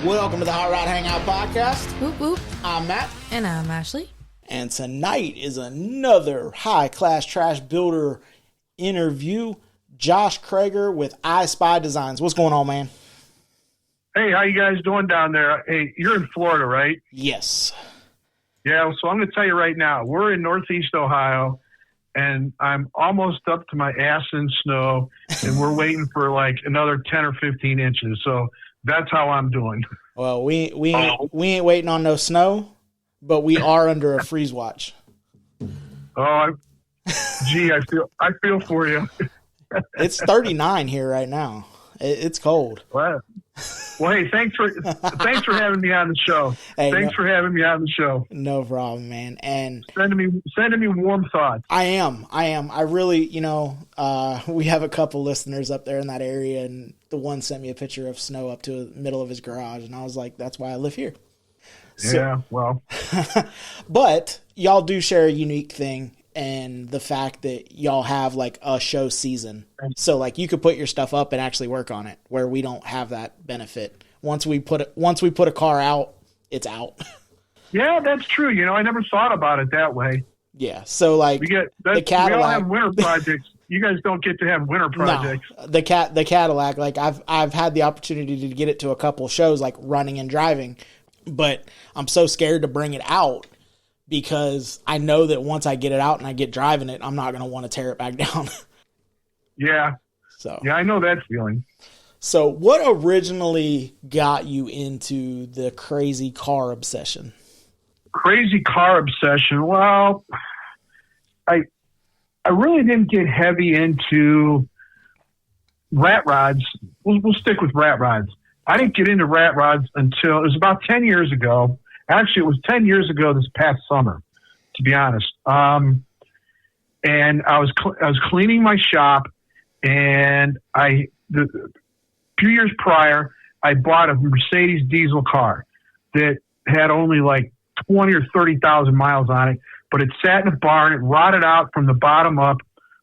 Welcome to the Hot Rod Hangout Podcast. Whoop whoop. I'm Matt. And I'm Ashley. And tonight is another High Class Trash Builder interview. Josh Krager with I Spy Designs. What's going on, man? Hey, how you guys doing down there? Hey, you're in Florida, right? Yes. Yeah, so I'm going to tell you right now, we're in Northeast Ohio, and I'm almost up to my ass in snow, and we're waiting for like another 10 or 15 inches. So that's how I'm doing. Well, we ain't waiting on no snow, but we are under a freeze watch. Oh, I feel for you. It's 39 here right now. It's cold. Wow. Well, hey, thanks for having me on the show. Hey, thanks for having me on the show. No problem, man. And sending me warm thoughts. I am. I really, we have a couple listeners up there in that area, and the one sent me a picture of snow up to the middle of his garage, and I was like, that's why I live here. Yeah, well. But y'all do share a unique thing, and the fact that y'all have like a show season. So like you could put your stuff up and actually work on it, where we don't have that benefit. Once we put a car out, it's out. Yeah, that's true. I never thought about it that way. Yeah. So like the Cadillac, we all have winter projects. You guys don't get to have winter projects. No, the Cadillac, like I've had the opportunity to get it to a couple shows, like running and driving, but I'm so scared to bring it out because I know that once I get it out and I get driving it, I'm not going to want to tear it back down. Yeah. So yeah, I know that feeling. So what originally got you into the crazy car obsession? Crazy car obsession. Well, I really didn't get heavy into rat rods. We'll stick with rat rods. I didn't get into rat rods until it was about 10 years ago. Actually, it was 10 years ago this past summer, to be honest. And I was cleaning my shop, and a few years prior, I bought a Mercedes diesel car that had only like 20 or 30,000 miles on it, but it sat in a barn. It rotted out from the bottom up,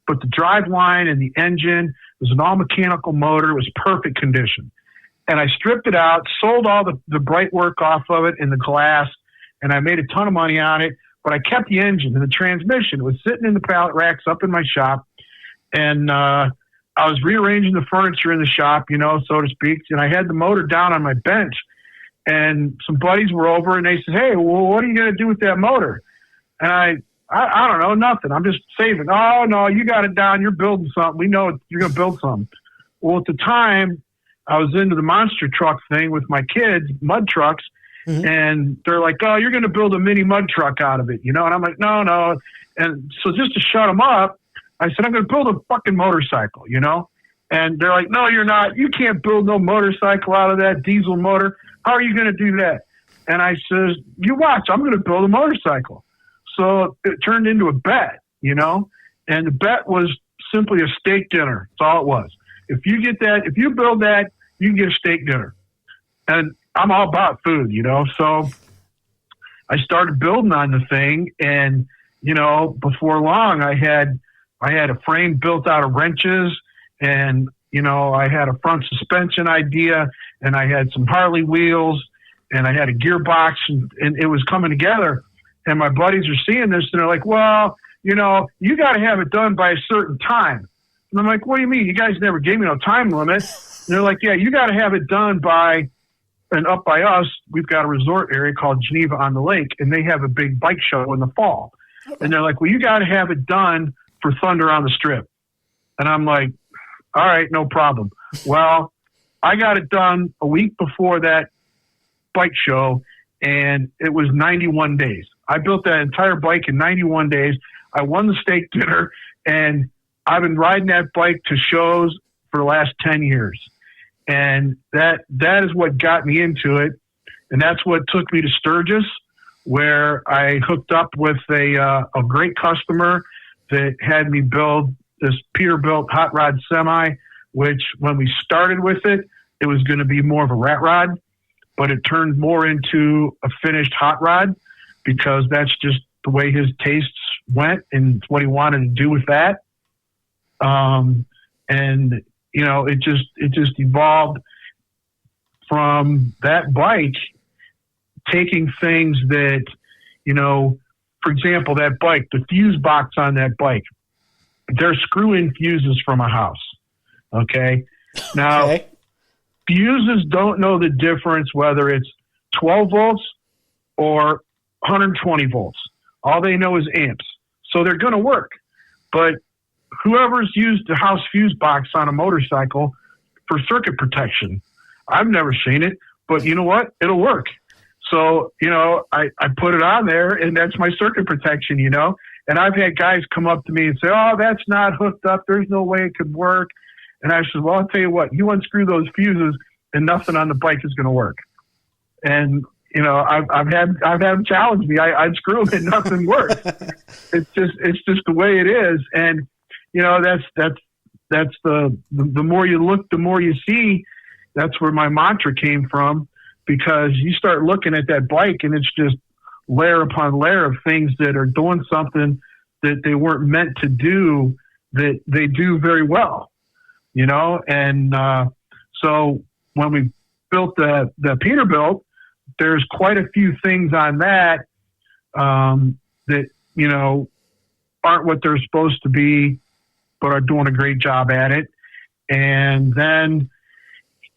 but the drive line and the engine was an all mechanical motor. It was perfect condition. And I stripped it out, sold all the bright work off of it and the glass, and I made a ton of money on it, but I kept the engine and the transmission. It was sitting in the pallet racks up in my shop, and I was rearranging the furniture in the shop, so to speak, and I had the motor down on my bench, and some buddies were over, and they said, hey, well, what are you going to do with that motor? And I don't know, nothing. I'm just saving. Oh, no, you got it down. You're building something. We know you're going to build something. Well, at the time, I was into the monster truck thing with my kids, mud trucks, and they're like, oh, you're going to build a mini mud truck out of it, And I'm like, no. And so just to shut them up, I said, I'm going to build a fucking motorcycle, And they're like, no, you're not. You can't build no motorcycle out of that diesel motor. How are you going to do that? And I says, you watch, I'm going to build a motorcycle. So it turned into a bet, And the bet was simply a steak dinner. That's all it was. If you build that, you can get a steak dinner. And I'm all about food, So I started building on the thing, and, before long I had a frame built out of wrenches, and, I had a front suspension idea, and I had some Harley wheels, and I had a gearbox, and it was coming together. And my buddies are seeing this, and they're like, well, you got to have it done by a certain time. And I'm like, what do you mean? You guys never gave me no time limit. And they're like, yeah, you got to have it done by, and up by us, we've got a resort area called Geneva on the Lake, and they have a big bike show in the fall. And they're like, well, you got to have it done for Thunder on the Strip. And I'm like, all right, no problem. Well, I got it done a week before that bike show, and it was 91 days. I built that entire bike in 91 days. I won the steak dinner, and I've been riding that bike to shows for the last 10 years. And that is what got me into it. And that's what took me to Sturgis, where I hooked up with a great customer that had me build this Peterbilt hot rod semi, which when we started with it, it was going to be more of a rat rod, but it turned more into a finished hot rod because that's just the way his tastes went and what he wanted to do with that. And, it just evolved from that bike, taking things that, for example, that bike, the fuse box on that bike, they're screw-in fuses from a house. Okay. Now, fuses don't know the difference whether it's 12 volts or 120 volts. All they know is amps. So they're going to work. But whoever's used the house fuse box on a motorcycle for circuit protection, I've never seen it, but you know what? It'll work. So, I put it on there, and that's my circuit protection, And I've had guys come up to me and say, oh, that's not hooked up. There's no way it could work. And I said, well, I'll tell you what, you unscrew those fuses and nothing on the bike is going to work. And, I've had them challenge me. I unscrew them and nothing works. It's just the way it is. And, that's the more you look, the more you see. That's where my mantra came from, because you start looking at that bike and it's just layer upon layer of things that are doing something that they weren't meant to do, that they do very well, And so when we built the Peterbilt, there's quite a few things on that that, aren't what they're supposed to be, but are doing a great job at it. And then,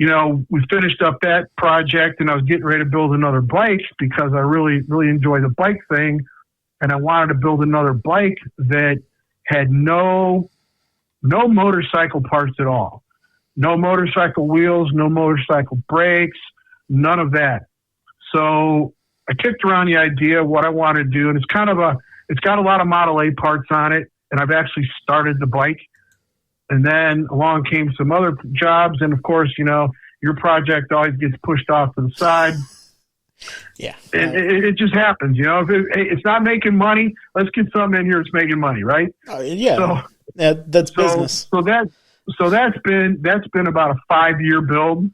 we finished up that project, and I was getting ready to build another bike because I really, really enjoy the bike thing. And I wanted to build another bike that had no motorcycle parts at all. No motorcycle wheels, no motorcycle brakes, none of that. So I kicked around the idea of what I wanted to do, and it's got a lot of Model A parts on it, and I've actually started the bike. And then along came some other jobs, and of course, your project always gets pushed off to the side. Yeah, it just happens. If it's not making money, let's get something in here that's making money, right? Yeah, so, that's business. So that's been about a 5-year build,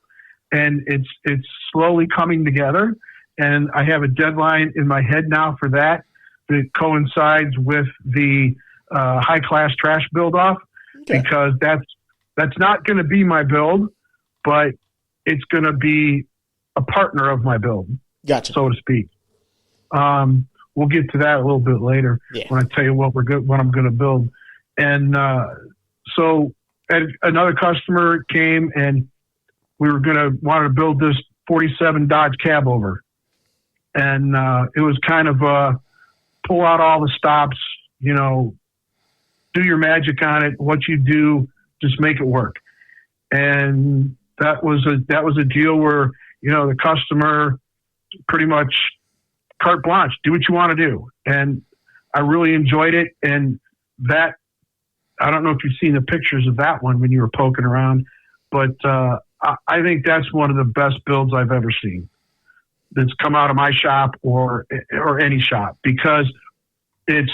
and it's slowly coming together. And I have a deadline in my head now for that coincides with the High Class Trash build off, because that's not going to be my build, but it's going to be a partner of my build, so to speak. We'll get to that a little bit later when I tell you what I'm going to build. And so another customer came, and we wanted to build this 47 Dodge cab over. And it was kind of pull out all the stops, do your magic on it. What you do, just make it work. And that was a deal where, the customer pretty much carte blanche, do what you want to do. And I really enjoyed it. And that, I don't know if you've seen the pictures of that one when you were poking around, but I think that's one of the best builds I've ever seen that's come out of my shop or any shop, because it's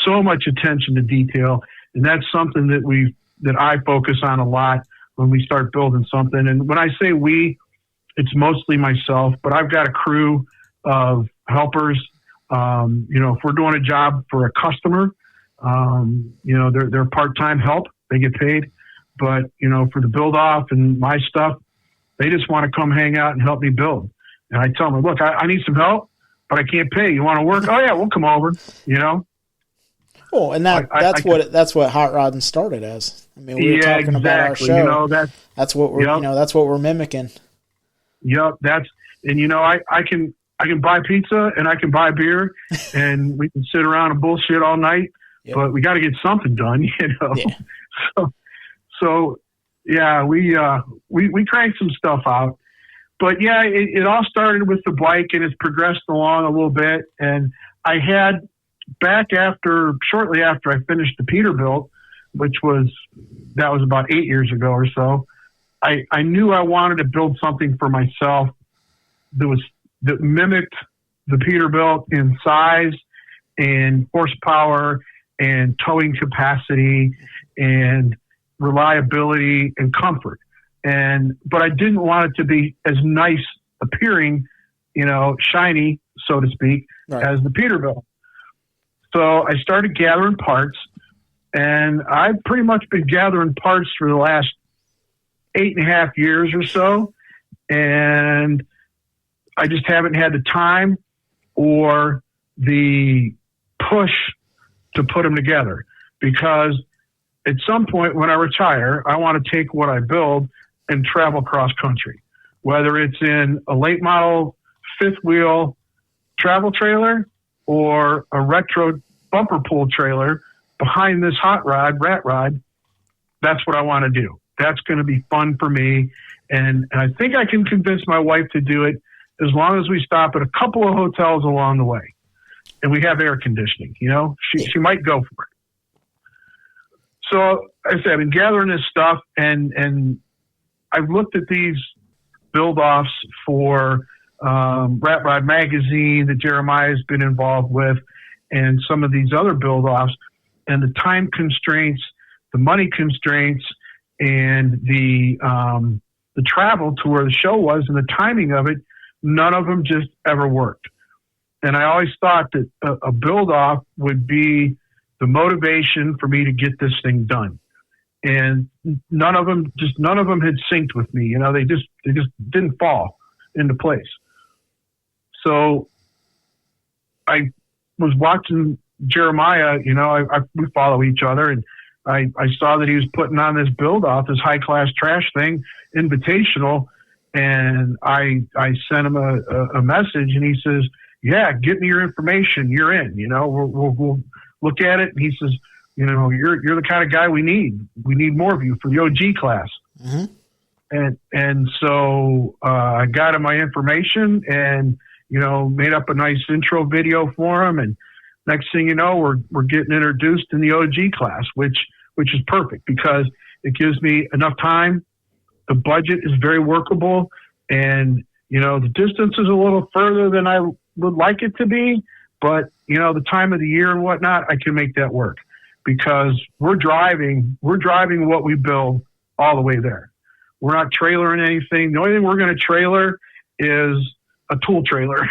so much attention to detail. And that's something that I focus on a lot when we start building something. And when I say we, it's mostly myself, but I've got a crew of helpers. If we're doing a job for a customer, they're part-time help, they get paid, but for the build off and my stuff, they just want to come hang out and help me build. And I tell them, look, I need some help, but I can't pay. You want to work? Oh yeah, we'll come over, Oh, and that's what Hot Rodding started as. I mean, we were talking about our show. That's what we're that's what we're mimicking. Yep, I can buy pizza and I can buy beer and we can sit around and bullshit all night, but we got to get something done, Yeah. So we cranked some stuff out. But yeah, it all started with the bike, and it's progressed along a little bit. And I had shortly after I finished the Peterbilt, which was about 8 years ago or so, I knew I wanted to build something for myself that mimicked the Peterbilt in size and horsepower and towing capacity and reliability and comfort. But I didn't want it to be as nice appearing, shiny, so to speak, as the Peterbilt. So I started gathering parts, and I've pretty much been gathering parts for the last 8.5 years or so. and I just haven't had the time or the push to put them together, because at some point when I retire, I want to take what I build and travel cross country, whether it's in a late model fifth wheel travel trailer or a retro bumper pull trailer behind this hot rod, rat rod. That's what I want to do. That's going to be fun for me. And I think I can convince my wife to do it, as long as we stop at a couple of hotels along the way and we have air conditioning. You know, she might go for it. So I said, I've been gathering this stuff, and I've looked at these build-offs for Rat Rod Magazine that Jeremiah's been involved with, and some of these other build-offs, and the time constraints, the money constraints, and the travel to where the show was and the timing of it, none of them just ever worked. And I always thought that a build-off would be the motivation for me to get this thing done. And none of them had synced with me. You know, they just didn't fall into place. So I was watching Jeremiah, you know, we follow each other, and I saw that he was putting on this build-off, this High Class Trash thing, Invitational, and I sent him a message, and he says, yeah, get me your information. You're in. You know, we'll look at it. And he says, you know, you're the kind of guy we need. We need more of you for the OG class. Mm-hmm. And so I got him my information, and, you know, made up a nice intro video for him. And next thing you know, we're getting introduced in the OG class, which is perfect, because it gives me enough time. The budget is very workable, and, you know, the distance is a little further than I would like it to be, but, you know, the time of the year and whatnot, I can make that work, because we're driving what we build all the way there. We're not trailering anything. The only thing we're going to trailer is a tool trailer.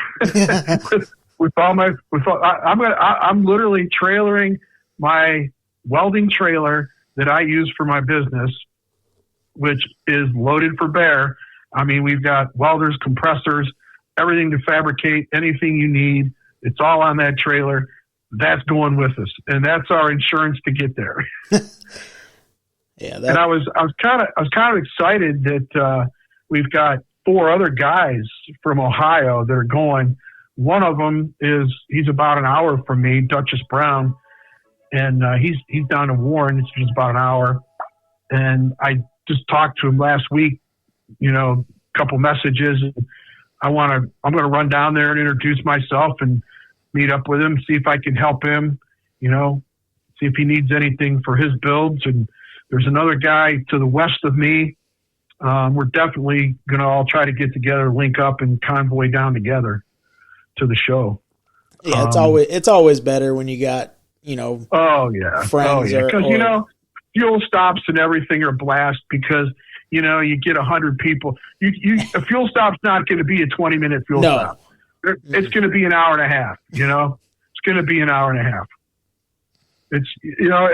I'm literally trailering my welding trailer that I use for my business, which is loaded for bear. I mean, we've got welders, compressors, everything to fabricate anything you need. It's all on that trailer. That's going with us, and that's our insurance to get there. Yeah, and I was kind of excited that we've got 4 other guys from Ohio that are going. One of them he's about an hour from me, Duchess Brown, and he's down in Warren. It's just about an hour, and I just talked to him last week. You know, a couple messages. I'm going to run down there and introduce myself and meet up with him, see if I can help him, you know, see if he needs anything for his builds. And there's another guy to the west of me. We're definitely going to all try to get together, link up, and convoy down together to the show. Yeah, it's always better when you got, you know, friends. Because, you know, fuel stops and everything are a blast, because, you know, you get 100 people. A fuel stop's not going to be a 20-minute fuel stop. It's going to be an hour and a half, you know. It's going to be an hour and a half. It's, you know,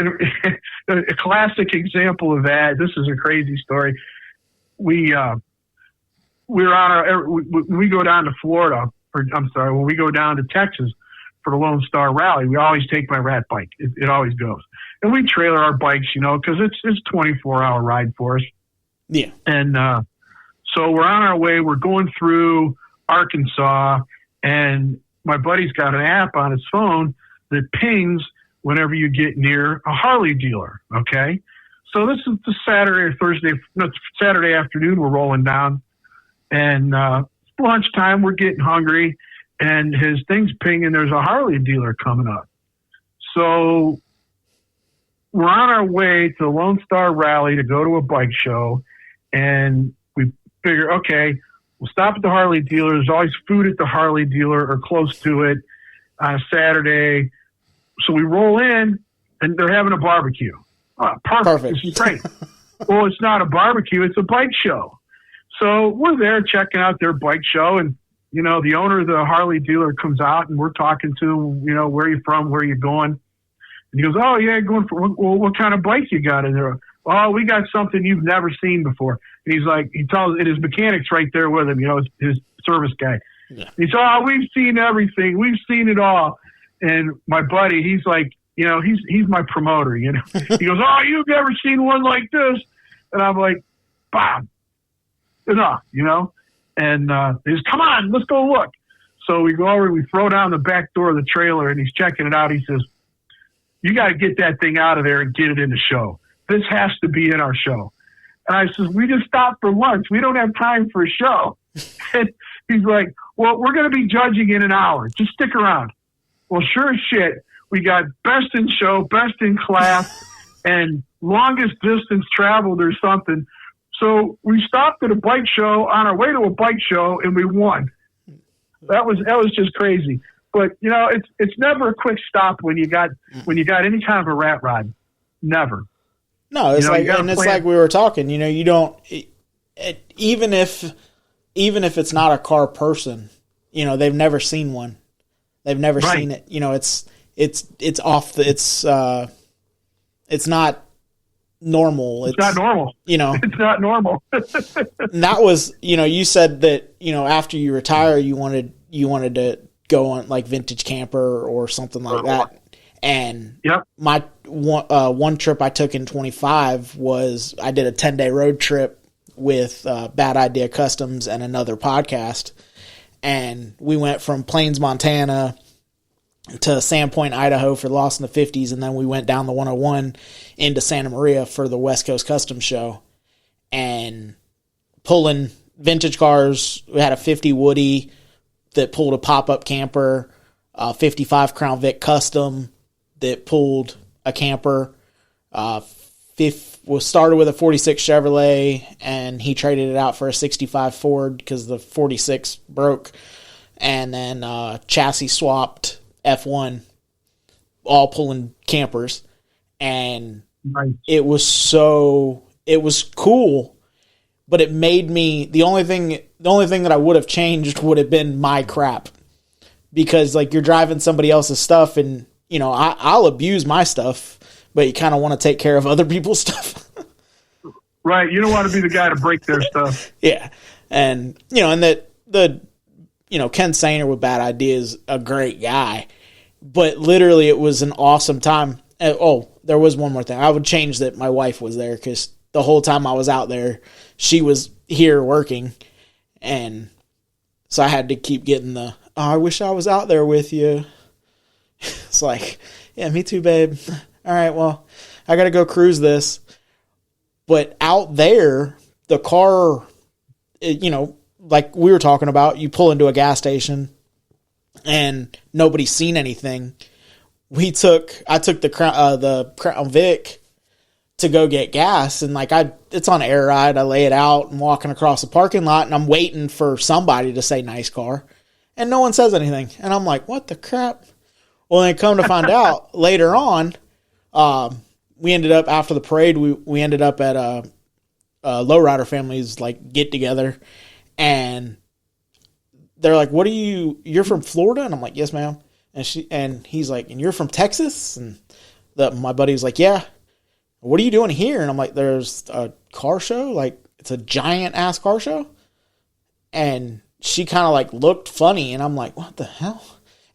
a classic example of that. This is a crazy story. We go down to Florida, when we go down to Texas for the Lone Star Rally, we always take my rat bike. It always goes. And we trailer our bikes, you know, because it's 24-hour ride for us. Yeah. And so we're on our way. We're going through Arkansas, and my buddy's got an app on his phone that pings whenever you get near a Harley dealer, okay? So this is the Saturday afternoon we're rolling down, and it's lunchtime. We're getting hungry, and his thing's pinging. There's a Harley dealer coming up. So we're on our way to the Lone Star Rally to go to a bike show, and we figure, okay, we'll stop at the Harley dealer. There's always food at the Harley dealer or close to it on a Saturday. So we roll in, and they're having a barbecue. Oh, perfect. This is great. Well, it's not a barbecue. It's a bike show. So we're there checking out their bike show, and, you know, the owner of the Harley dealer comes out, and we're talking to him, you know, where are you from, where are you going? And he goes, oh, yeah, going for, well, what kind of bike you got in there? Oh, we got something you've never seen before. And he's like, he tells, and his mechanic's right there with him, his service guy. Yeah. He said, "Oh, we've seen everything. We've seen it all." And my buddy, he's like, he's my promoter, He goes, "Oh, you've never seen one like this." And I'm like, "Bob, enough, And he says, "Come on, let's go look." So we go over, we throw down the back door of the trailer, and he's checking it out. He says, "You got to get that thing out of there and get it in the show. This has to be in our show." And I says, "We just stopped for lunch. We don't have time for a show." And he's like, "Well, we're going to be judging in an hour. Just stick around." Well, sure as shit, we got best in show, best in class, and longest distance traveled or something. So we stopped at a bike show on our way to a bike show, and we won. That was just crazy. But it's never a quick stop when you got any kind of a rat rod. Never. No, it's it's like we were talking. You don't even if it's not a car person. They've never seen one. They've never seen it. It's off the. It's not normal. It's not normal. It's not normal. And that was, you said that, after you retire, you wanted to go on like vintage camper or something like that. And yep. My one trip I took in 25 was I did a 10-day road trip with Bad Idea Customs and another podcast. And we went from Plains, Montana to Sandpoint, Idaho for Lost in the 50s. And then we went down the 101 into Santa Maria for the West Coast Customs Show. And pulling vintage cars. We had a 50 Woody that pulled a pop-up camper, a 55 Crown Vic Custom that pulled a camper. Was started with a 46 Chevrolet, and he traded it out for a 65 Ford because the 46 broke. And then chassis swapped F1, all pulling campers. And nice. It was cool, but it made me, the only thing that I would have changed would have been my crap. Because like you're driving somebody else's stuff, and I'll abuse my stuff, but you kind of want to take care of other people's stuff. Right. You don't want to be the guy to break their stuff. Yeah. And, and Ken Sainer with Bad Ideas, a great guy, but literally it was an awesome time. There was one more thing. I would change that my wife was there, because the whole time I was out there, she was here working. And so I had to keep getting I wish I was out there with you. It's like, yeah, me too, babe. All right, well, I got to go cruise this. But out there, the car, like we were talking about, you pull into a gas station and nobody's seen anything. I took the Crown Vic to go get gas, and it's on air ride. I lay it out and walking across the parking lot, and I'm waiting for somebody to say nice car, and no one says anything. And I'm like, what the crap? Well, then come to find out later on, we ended up after the parade. We ended up at a lowrider family's get together, and they're like, "What are you? You're from Florida?" And I'm like, "Yes, ma'am." And he's like, "And you're from Texas?" And my buddy's like, "Yeah." "What are you doing here?" And I'm like, "There's a car show. It's a giant ass car show." And she kind of looked funny, and I'm like, "What the hell?"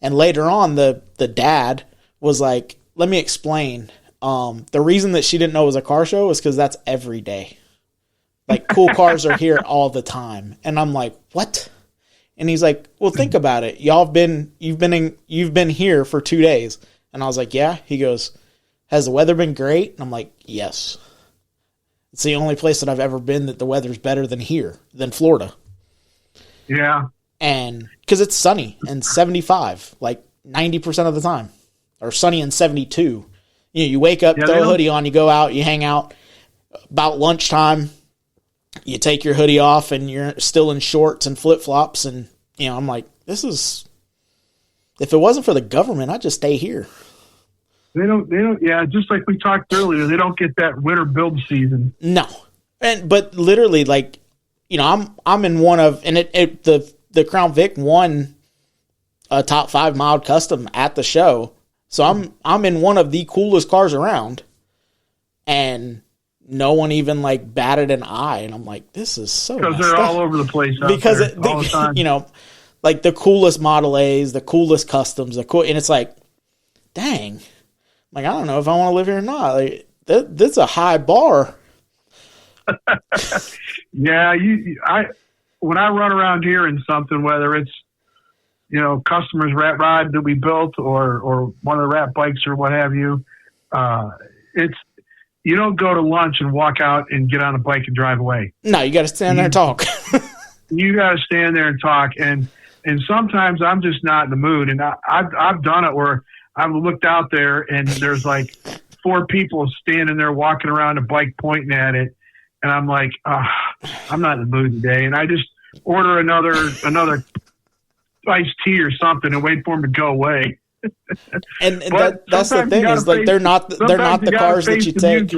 And later on, the dad was like, "Let me explain. The reason that she didn't know it was a car show is because that's every day. Cool cars are here all the time." And I'm like, "What?" And he's like, "Well, think about it. You've been here for 2 days." And I was like, "Yeah." He goes, "Has the weather been great?" And I'm like, "Yes. It's the only place that I've ever been that the weather's better than Florida." Yeah. And because it's sunny and 75, 90% of the time, or sunny and 72. You wake up, throw a hoodie on, you go out, you hang out. About lunchtime, you take your hoodie off, and you're still in shorts and flip-flops. And, I'm like, if it wasn't for the government, I'd just stay here. They don't, yeah, just like we talked earlier, they don't get that winter build season. No. But literally, I'm in one of, and the Crown Vic won a top 5 mild custom at the show. So I'm in one of the coolest cars around, and no one even like batted an eye, and I'm like, this is so because they're all over the place out because there, all the time. you know, like the coolest Model A's, the coolest customs, and it's like, dang, like I don't know if I want to live here or not. Like this is a high bar. Yeah, when I run around here in something, whether it's, you know, customers' rat ride that we built or one of the rat bikes or what have you, you don't go to lunch and walk out and get on a bike and drive away. No, you got to stand there and talk. You got to stand there and talk, and sometimes I'm just not in the mood. And I've done it where I've looked out there and there's like 4 people standing there walking around a bike pointing at it, and I'm like, I'm not in the mood today, and I just order another iced tea or something and wait for them to go away. and that's the thing is like they're not the cars that you take.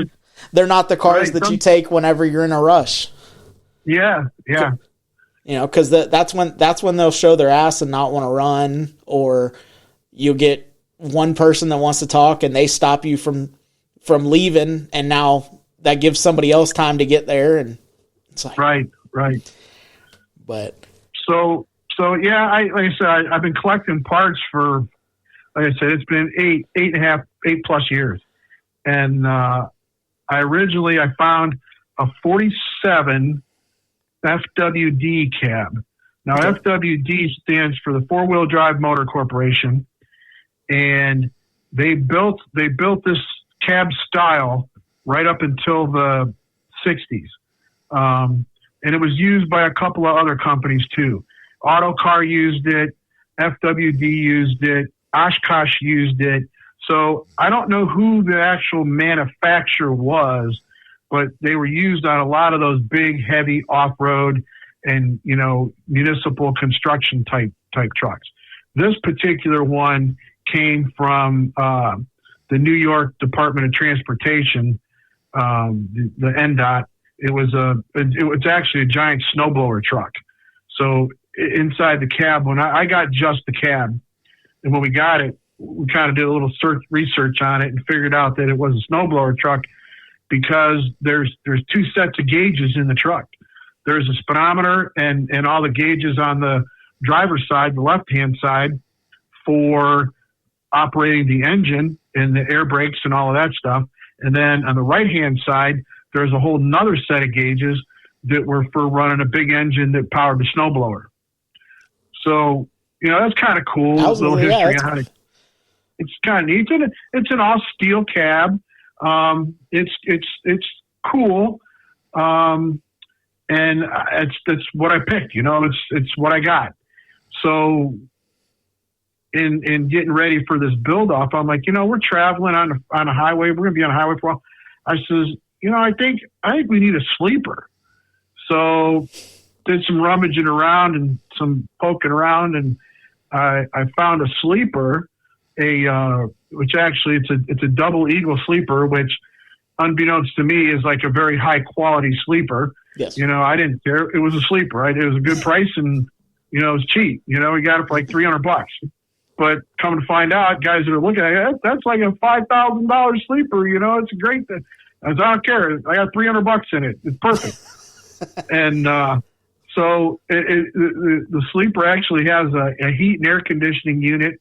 They're not the cars that you take whenever you're in a rush. Yeah. You know, because that's when they'll show their ass and not want to run, or you get one person that wants to talk and they stop you from leaving, and now that gives somebody else time to get there, and it's like right. But so yeah, like I said, I've been collecting parts for, like I said, it's been 8+ years, and I found a 47 FWD cab. Now, okay. FWD stands for the Four Wheel Drive Motor Corporation, and they built this cab style right up until the 60s, and it was used by a couple of other companies too. Autocar used it, FWD used it, Oshkosh used it. So I don't know who the actual manufacturer was, but they were used on a lot of those big, heavy off-road and, you know, municipal construction type trucks. This particular one came from the New York Department of Transportation, the NDOT. It was actually a giant snowblower truck. So inside the cab, when I got just the cab, and when we got it, we kind of did a little research on it and figured out that it was a snowblower truck because there's 2 sets of gauges in the truck. There's a speedometer and all the gauges on the driver's side, the left-hand side, for operating the engine and the air brakes and all of that stuff. And then on the right-hand side, there's a whole nother set of gauges that were for running a big engine that powered the snowblower. So, you know, that's kind of cool. Little history on it. It's kind of neat. It's an all steel cab. It's cool. And it's what I picked, you know, it's what I got. So in getting ready for this build off, I'm like, you know, we're traveling on a highway. We're going to be on a highway for a while. I says, you know, I think we need a sleeper. So did some rummaging around and some poking around, and I found a sleeper, which actually it's a double eagle sleeper, which unbeknownst to me is like a very high quality sleeper. Yes. You know, I didn't care. It was a sleeper, right? It was a good price, and, you know, it was cheap. You know, we got it for like $300. But coming to find out, guys that are looking at it, that's like a $5,000 sleeper. You know, it's a great thing. I don't care. I got $300 in it. It's perfect. And so the sleeper actually has a heat and air conditioning unit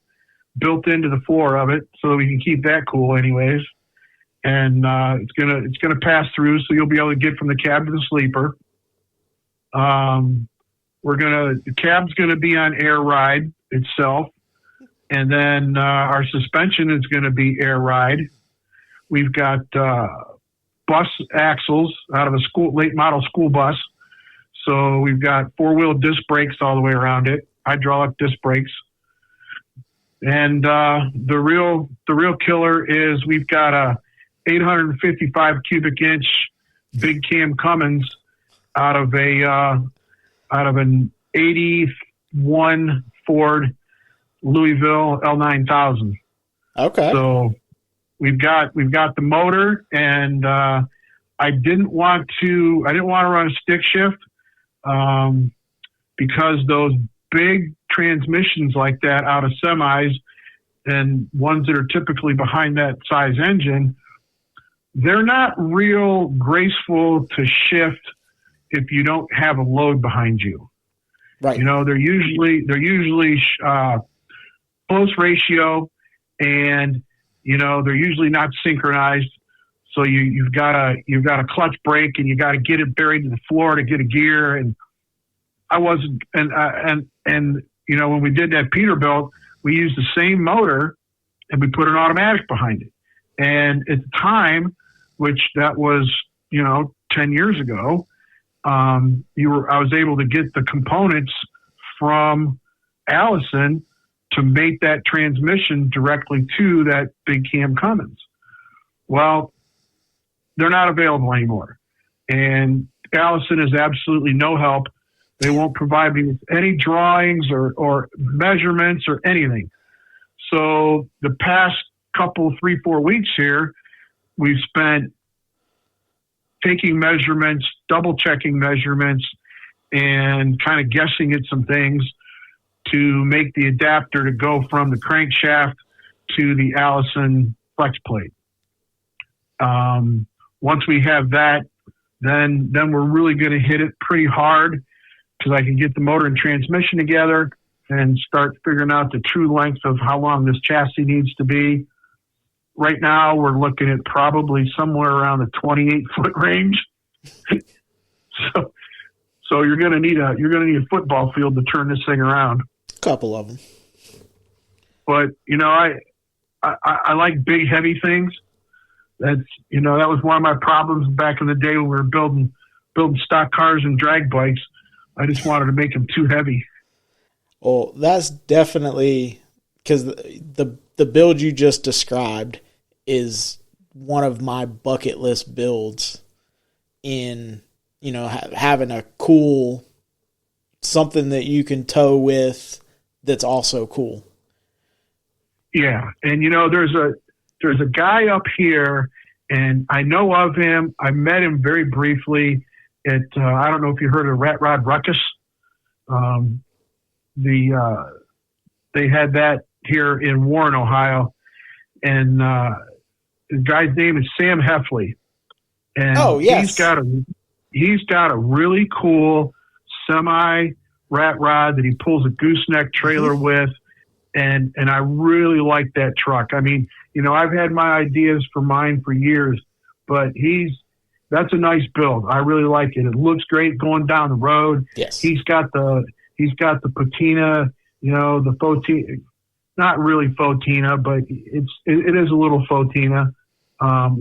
built into the floor of it, so we can keep that cool, anyways. And it's gonna pass through, so you'll be able to get from the cab to the sleeper. The cab's gonna be on air ride itself, and then our suspension is gonna be air ride. We've got bus axles out of a late model school bus, so we've got 4-wheel disc brakes all the way around it, hydraulic disc brakes. And the real killer is we've got a 855 cubic inch big cam Cummins out of an 81 Ford Louisville L9000. Okay. So we've got the motor, and I didn't want to run a stick shift because those big transmissions like that out of semis and ones that are typically behind that size engine, they're not real graceful to shift if you don't have a load behind you. Right. You know, they're usually close ratio, and you know they're usually not synchronized. So you've got a clutch brake, and you got to get it buried to the floor to get a gear. And I wasn't, and you know, when we did that Peterbilt, we used the same motor, and we put an automatic behind it. And at the time, which that was 10 years ago, I was able to get the components from Allison to make that transmission directly to that big cam Cummins. Well, they're not available anymore. And Allison is absolutely no help. They won't provide me with any drawings or measurements or anything. So the past couple, 3-4 weeks here, we've spent taking measurements, double checking measurements, and kind of guessing at some things to make the adapter to go from the crankshaft to the Allison flex plate. Once we have that, then we're really going to hit it pretty hard, because I can get the motor and transmission together and start figuring out the true length of how long this chassis needs to be. Right now, we're looking at probably somewhere around the 28-foot range. So you're going to need a football field to turn this thing around. A couple of them. But I like big, heavy things. That was one of my problems back in the day when we were building stock cars and drag bikes. I just wanted to make them too heavy. Well, that's definitely, because the build you just described is one of my bucket list builds in, having a cool, something that you can tow with that's also cool. Yeah. And, there's a guy up here, and I know of him. I met him very briefly at, I don't know if you heard of Rat Rod Ruckus. They had that here in Warren, Ohio. And the guy's name is Sam Heffley. And oh, yes. He's got a really cool semi rat rod that he pulls a gooseneck trailer with. And I really like that truck. I mean, I've had my ideas for mine for years, but that's a nice build. I really like it. It looks great going down the road. Yes. He's got the patina, the fauxtina, not really fauxtina, but it is a little fauxtina.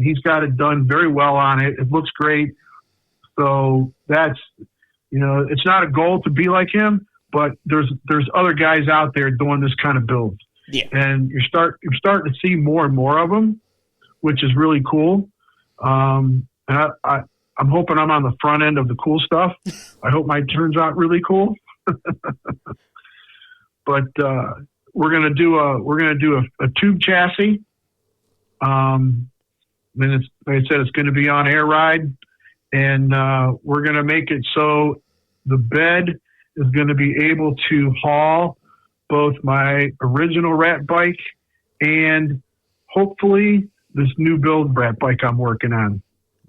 He's got it done very well on it. It looks great. So that's, it's not a goal to be like him, but there's other guys out there doing this kind of build. Yeah. And you're starting to see more and more of them, which is really cool. And I'm hoping I'm on the front end of the cool stuff. I hope mine turns out really cool. But we're gonna do a tube chassis. And it's, like I said, it's going to be on air ride, and we're going to make it so the bed is going to be able to haul both my original rat bike and hopefully this new build rat bike I'm working on.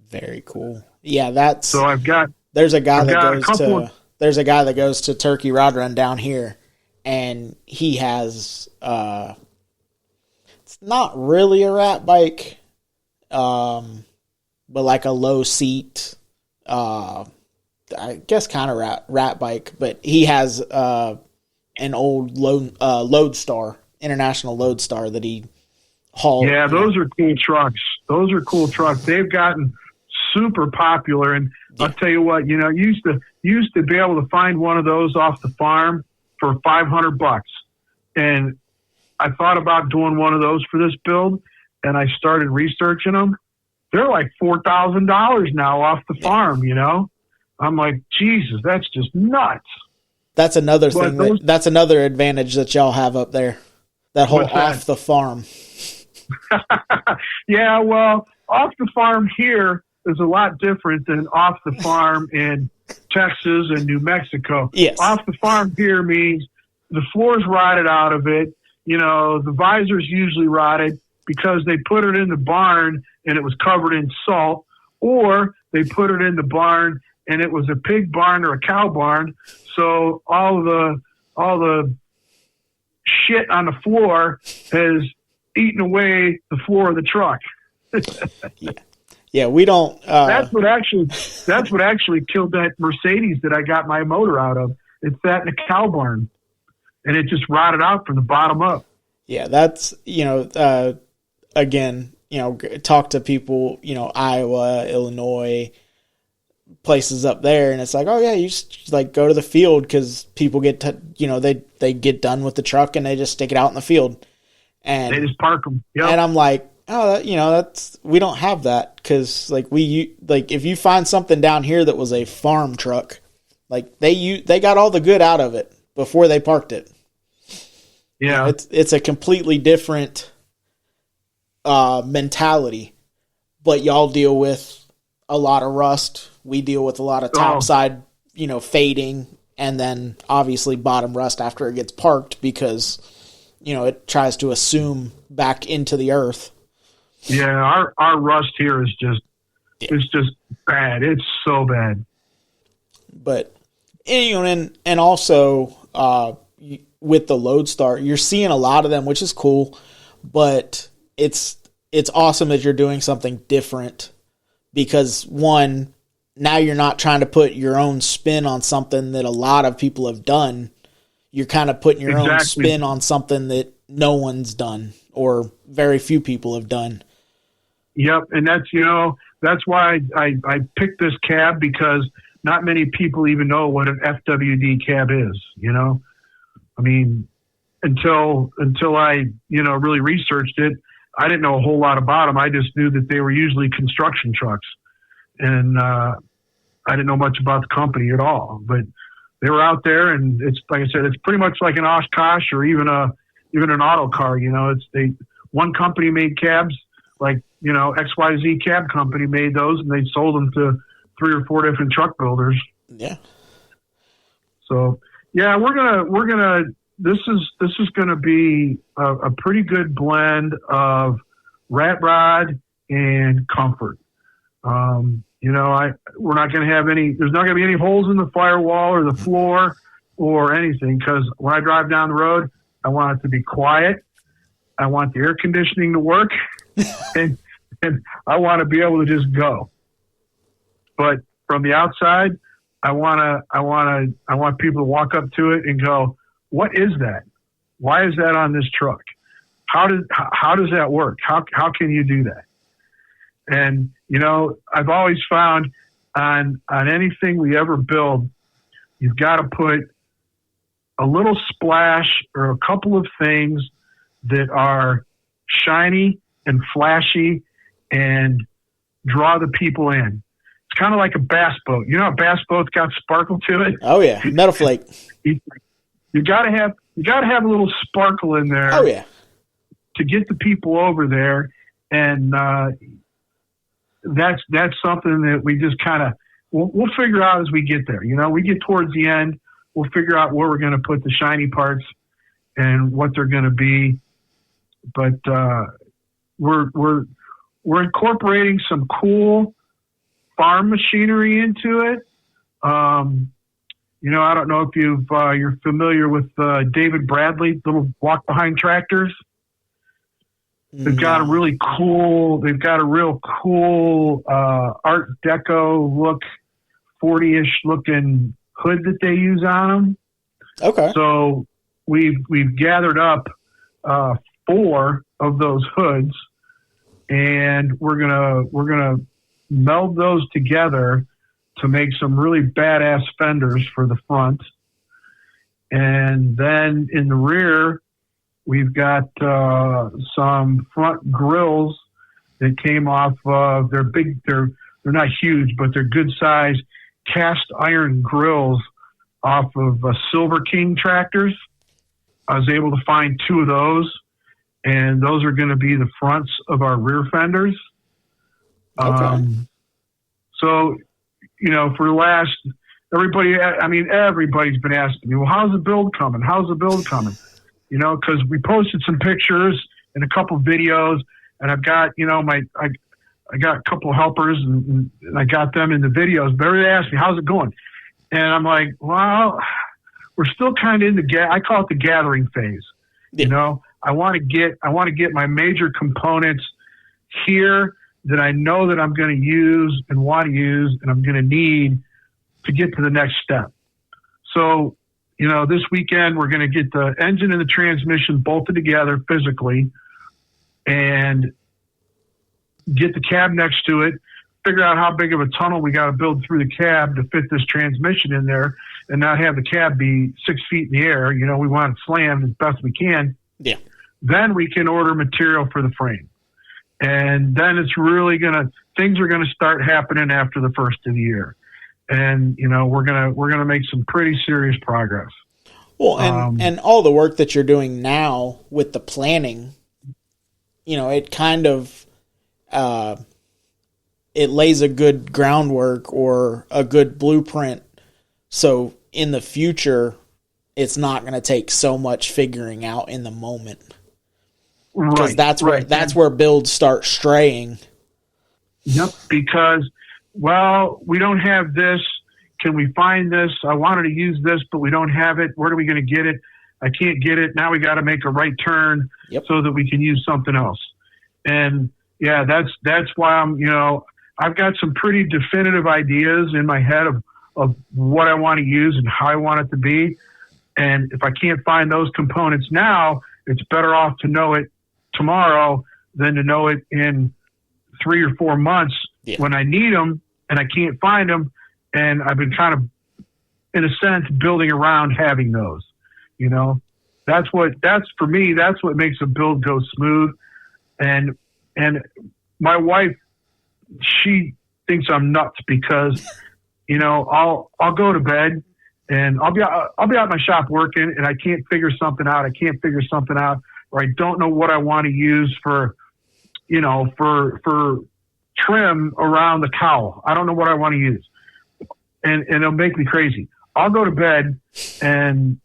Very cool. Yeah, so there's a guy that goes to Turkey Rod Run down here, and he has it's not really a rat bike, but like a low seat, I guess kind of rat bike, but he has an old Lodestar, International Lodestar that he hauled. Yeah, those are cool trucks. They've gotten super popular, and yeah. I'll tell you what, you used to be able to find one of those off the farm for $500, and I thought about doing one of those for this build, and I started researching them. They're like $4,000 now off the farm. I'm like, Jesus, that's just nuts. That's another thing. That's another advantage that y'all have up there. That whole off the farm. Yeah, well, off the farm here is a lot different than off the farm in Texas and New Mexico. Yes. Off the farm here means the floor's rotted out of it. The visor's usually rotted. because they put it in the barn and it was covered in salt, or they put it in the barn and it was a pig barn or a cow barn. So all the shit on the floor has eaten away the floor of the truck. Yeah, we don't. That's what actually killed that Mercedes that I got my motor out of. It sat in a cow barn, and it just rotted out from the bottom up. Yeah, that's, again, talk to people, Iowa, Illinois, places up there, and it's like, oh yeah, you just like go to the field because people get they get done with the truck and they just stick it out in the field, and they just park them. Yep. And I'm like, oh, that's, we don't have that, because like if you find something down here that was a farm truck, like they got all the good out of it before they parked it. Yeah, it's a completely different mentality, but y'all deal with a lot of rust. We deal with a lot of topside, fading, and then obviously bottom rust after it gets parked because, it tries to assume back into the earth. Yeah, our rust here is it's just bad. It's so bad. But and also with the Lodestar, you're seeing a lot of them, which is cool. But it's awesome that you're doing something different, because one, now you're not trying to put your own spin on something that a lot of people have done. You're kind of putting your own spin on something that no one's done or very few people have done. Yep, and that's why I picked this cab, because not many people even know what an FWD cab is. I mean, until I really researched it, I didn't know a whole lot about them. I just knew that they were usually construction trucks, and I didn't know much about the company at all. But they were out there, and it's like I said, it's pretty much like an Oshkosh or even an auto car. One company made cabs, like XYZ Cab Company made those, and they sold them to 3 or 4 different truck builders. Yeah. So yeah, we're gonna. This is gonna be a pretty good blend of rat rod and comfort. We're not gonna have any. There's not gonna be any holes in the firewall or the floor or anything, because when I drive down the road, I want it to be quiet. I want the air conditioning to work, and I want to be able to just go. But from the outside, I want people to walk up to it and go, "What is that? Why is that on this truck? How does that work? How can you do that?" And I've always found on anything we ever build, you've got to put a little splash or a couple of things that are shiny and flashy and draw the people in. It's kind of like a bass boat. A bass boat's got sparkle to it. Oh yeah, metal flake. You got to have a little sparkle in there. Oh yeah, to get the people over there, and that's something that we just kind of we'll figure out as we get there. We get towards the end, we'll figure out where we're going to put the shiny parts and what they're going to be. But we're incorporating some cool farm machinery into it. I don't know if you're familiar with David Bradley, little walk behind tractors. They've got a real cool Art Deco look, 40-ish looking hood that they use on them. Okay. So we've gathered up 4 of those hoods, and we're gonna meld those together to make some really badass fenders for the front. And then in the rear, we've got some front grills that came off of they're not huge, but they're good size cast iron grills off of Silver King tractors. I was able to find 2 of those, and those are going to be the fronts of our rear fenders. Okay. So, for the last, everybody's been asking me, well, how's the build coming? Because we posted some pictures and a couple videos, and I've got, I got a couple of helpers and I got them in the videos, but they asked me, how's it going? And I'm like, well, we're still kind of in I call it the gathering phase. Yeah. I want to get my major components here that I know that I'm going to use and want to use and I'm going to need to get to the next step. So, this weekend we're going to get the engine and the transmission bolted together physically and get the cab next to it, figure out how big of a tunnel we got to build through the cab to fit this transmission in there and not have the cab be 6 feet in the air. We want it slammed as best we can. Yeah. Then we can order material for the frame. And then it's really things are going to start happening after the first of the year. And, we're going to make some pretty serious progress. Well, and all the work that you're doing now with the planning, it kind of, it lays a good groundwork or a good blueprint. So in the future, it's not going to take so much figuring out in the moment. Because that's where builds start straying. Yep. Because, we don't have this. Can we find this? I wanted to use this, but we don't have it. Where are we going to get it? I can't get it. Now we got to make a right turn so that we can use something else. And yeah, that's why I've got some pretty definitive ideas in my head of what I want to use and how I want it to be. And if I can't find those components now, it's better off to know it tomorrow than to know it in 3 or 4 months when I need them and I can't find them. And I've been kind of, in a sense, building around having those, that's what makes a build go smooth. And my wife, she thinks I'm nuts because, I'll go to bed and I'll be out in my shop working and I can't figure something out. Or I don't know what I want to use for trim around the cowl. I don't know what I want to use. And it'll make me crazy. I'll go to bed and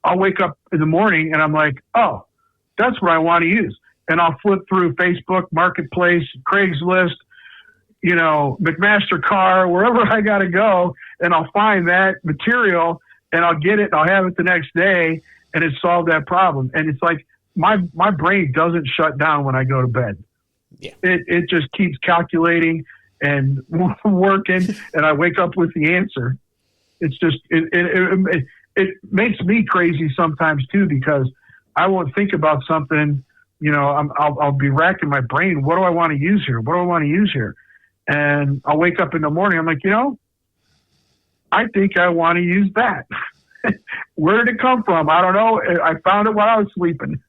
I'll wake up in the morning and I'm like, oh, that's what I want to use. And I'll flip through Facebook, Marketplace, Craigslist, McMaster Car, wherever I got to go. And I'll find that material and I'll get it. And I'll have it the next day and it solved that problem. And it's like my brain doesn't shut down when I go to bed. Yeah. It just keeps calculating and working, and I wake up with the answer. It's just it makes me crazy sometimes too because I won't think about something. I'll be racking my brain. What do I want to use here? And I'll wake up in the morning. I'm like, I think I want to use that. Where did it come from? I don't know. I found it while I was sleeping.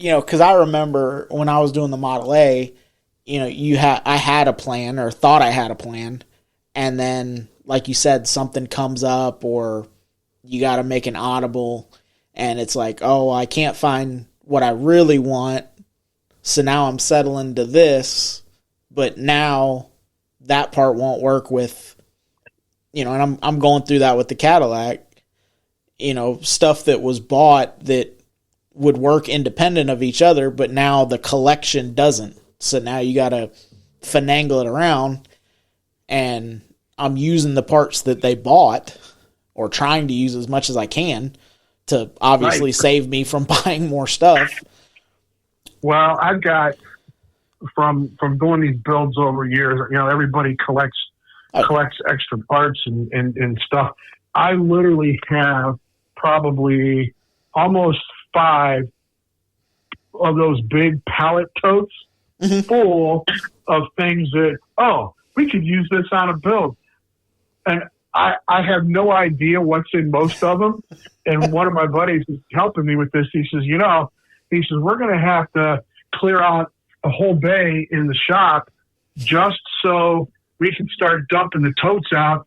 Because I remember when I was doing the Model A, I had a plan or thought I had a plan. And then, like you said, something comes up or you got to make an audible and it's like, oh, I can't find what I really want. So now I'm settling to this, but now that part won't work with, and I'm going through that with the Cadillac, stuff that was bought that would work independent of each other, but now the collection doesn't. So now you got to finagle it around, and I'm using the parts that they bought or trying to use as much as I can to obviously save me from buying more stuff. Well, I've got from doing these builds over years, everybody collects extra parts and stuff. I literally have probably almost 5 of those big pallet totes full of things that, we could use this on a build. And I have no idea what's in most of them. And one of my buddies is helping me with this. He says, we're going to have to clear out a whole bay in the shop just so we can start dumping the totes out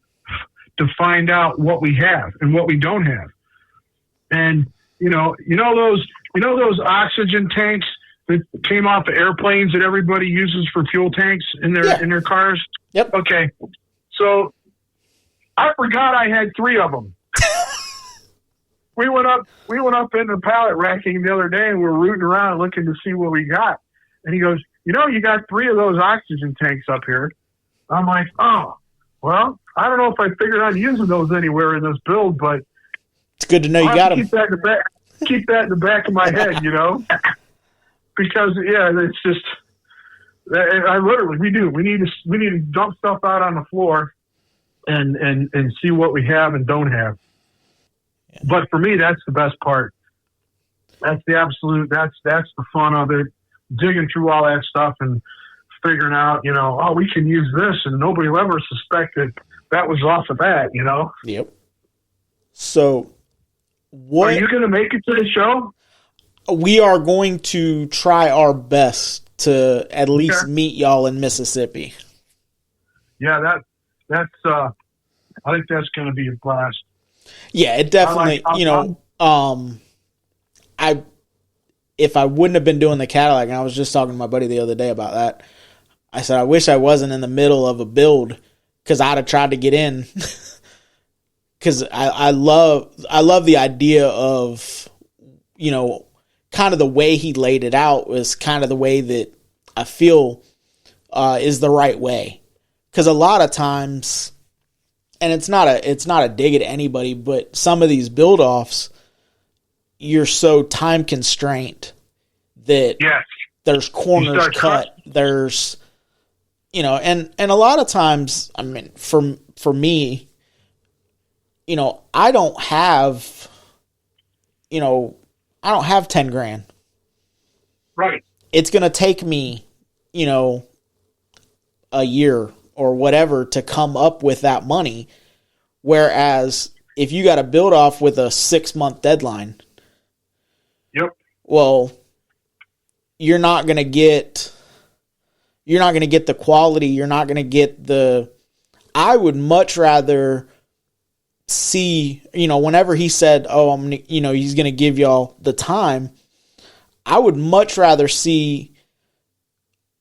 to find out what we have and what we don't have. And, those oxygen tanks that came off of airplanes that everybody uses for fuel tanks in their cars? Yep. Okay. So I forgot I had 3 of them. we went up into pallet racking the other day, and we were rooting around looking to see what we got. And he goes, you got 3 of those oxygen tanks up here. I'm like, oh, well, I don't know if I figured out using those anywhere in this build, but it's good to know you got them. Keep that in the back of my head, because it's just, I literally, we need to dump stuff out on the floor and see what we have and don't have. Yeah. But for me, that's the best part. That's the absolute, that's the fun of it. Digging through all that stuff and figuring out, we can use this, and nobody will ever suspect that was off of that, Yep. So, what are you going to make it to the show? We are going to try our best to at least meet y'all in Mississippi. Yeah, that's I think that's going to be a blast. Yeah, it definitely. If I wouldn't have been doing the Cadillac, and I was just talking to my buddy the other day about that, I said I wish I wasn't in the middle of a build, because I'd have tried to get in. Because I love the idea of, kind of the way he laid it out was kind of the way that I feel is the right way. Because a lot of times, and it's not a dig at anybody, but some of these build offs, you're so time constrained that there's corners cut. There's, and a lot of times, I mean, for me, I don't have 10 grand. Right. It's going to take me, a year or whatever to come up with that money. Whereas if you got to build off with a 6-month deadline, well, you're not going to get the quality. You're not going to get I would much rather see, whenever he said, he's going to give y'all the time, I would much rather see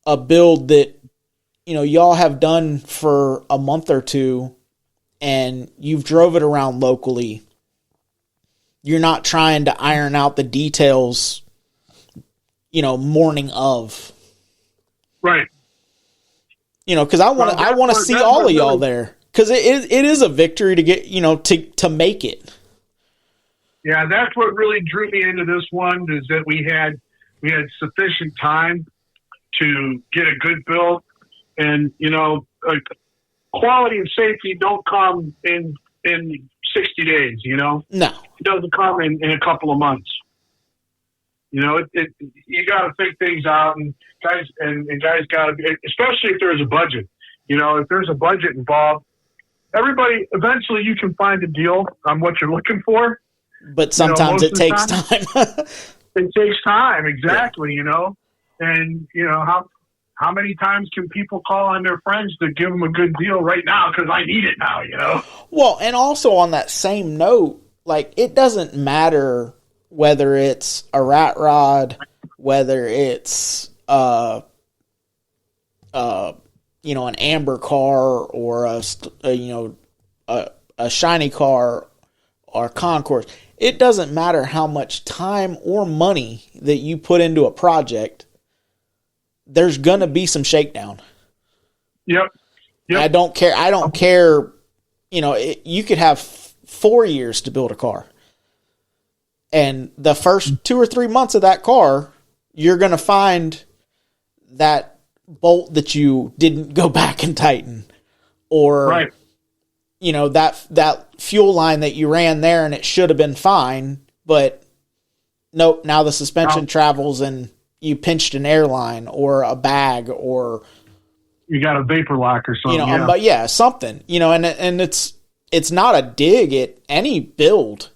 a build that, y'all have done for a month or two and you've drove it around locally. You're not trying to iron out the details, morning of. Right. Because I want to see all of y'all there. Because it is a victory to get, to make it. Yeah, that's what really drew me into this one, is that we had sufficient time to get a good build. And, quality and safety don't come in 60 days, No. It doesn't come in a couple of months. You got to think things out, and guys got to be, especially if there's a budget. If there's a budget involved, everybody, eventually you can find a deal on what you're looking for. But sometimes it takes time. It takes time, exactly, And, how many times can people call on their friends to give them a good deal right now because I need it now, Well, and also on that same note, it doesn't matter whether it's a rat rod, whether it's an amber car or a shiny car or concourse. It doesn't matter how much time or money that you put into a project. There's going to be some shakedown. Yep. I don't care. You could have 4 years to build a car. And the first 2 or 3 months of that car, you're going to find that bolt that you didn't go back and tighten. Or, right. That fuel line that you ran there and it should have been fine. But nope, now the suspension travels and you pinched an airline or a bag, or you got a vapor lock or something. But something. And it's not a dig at any build,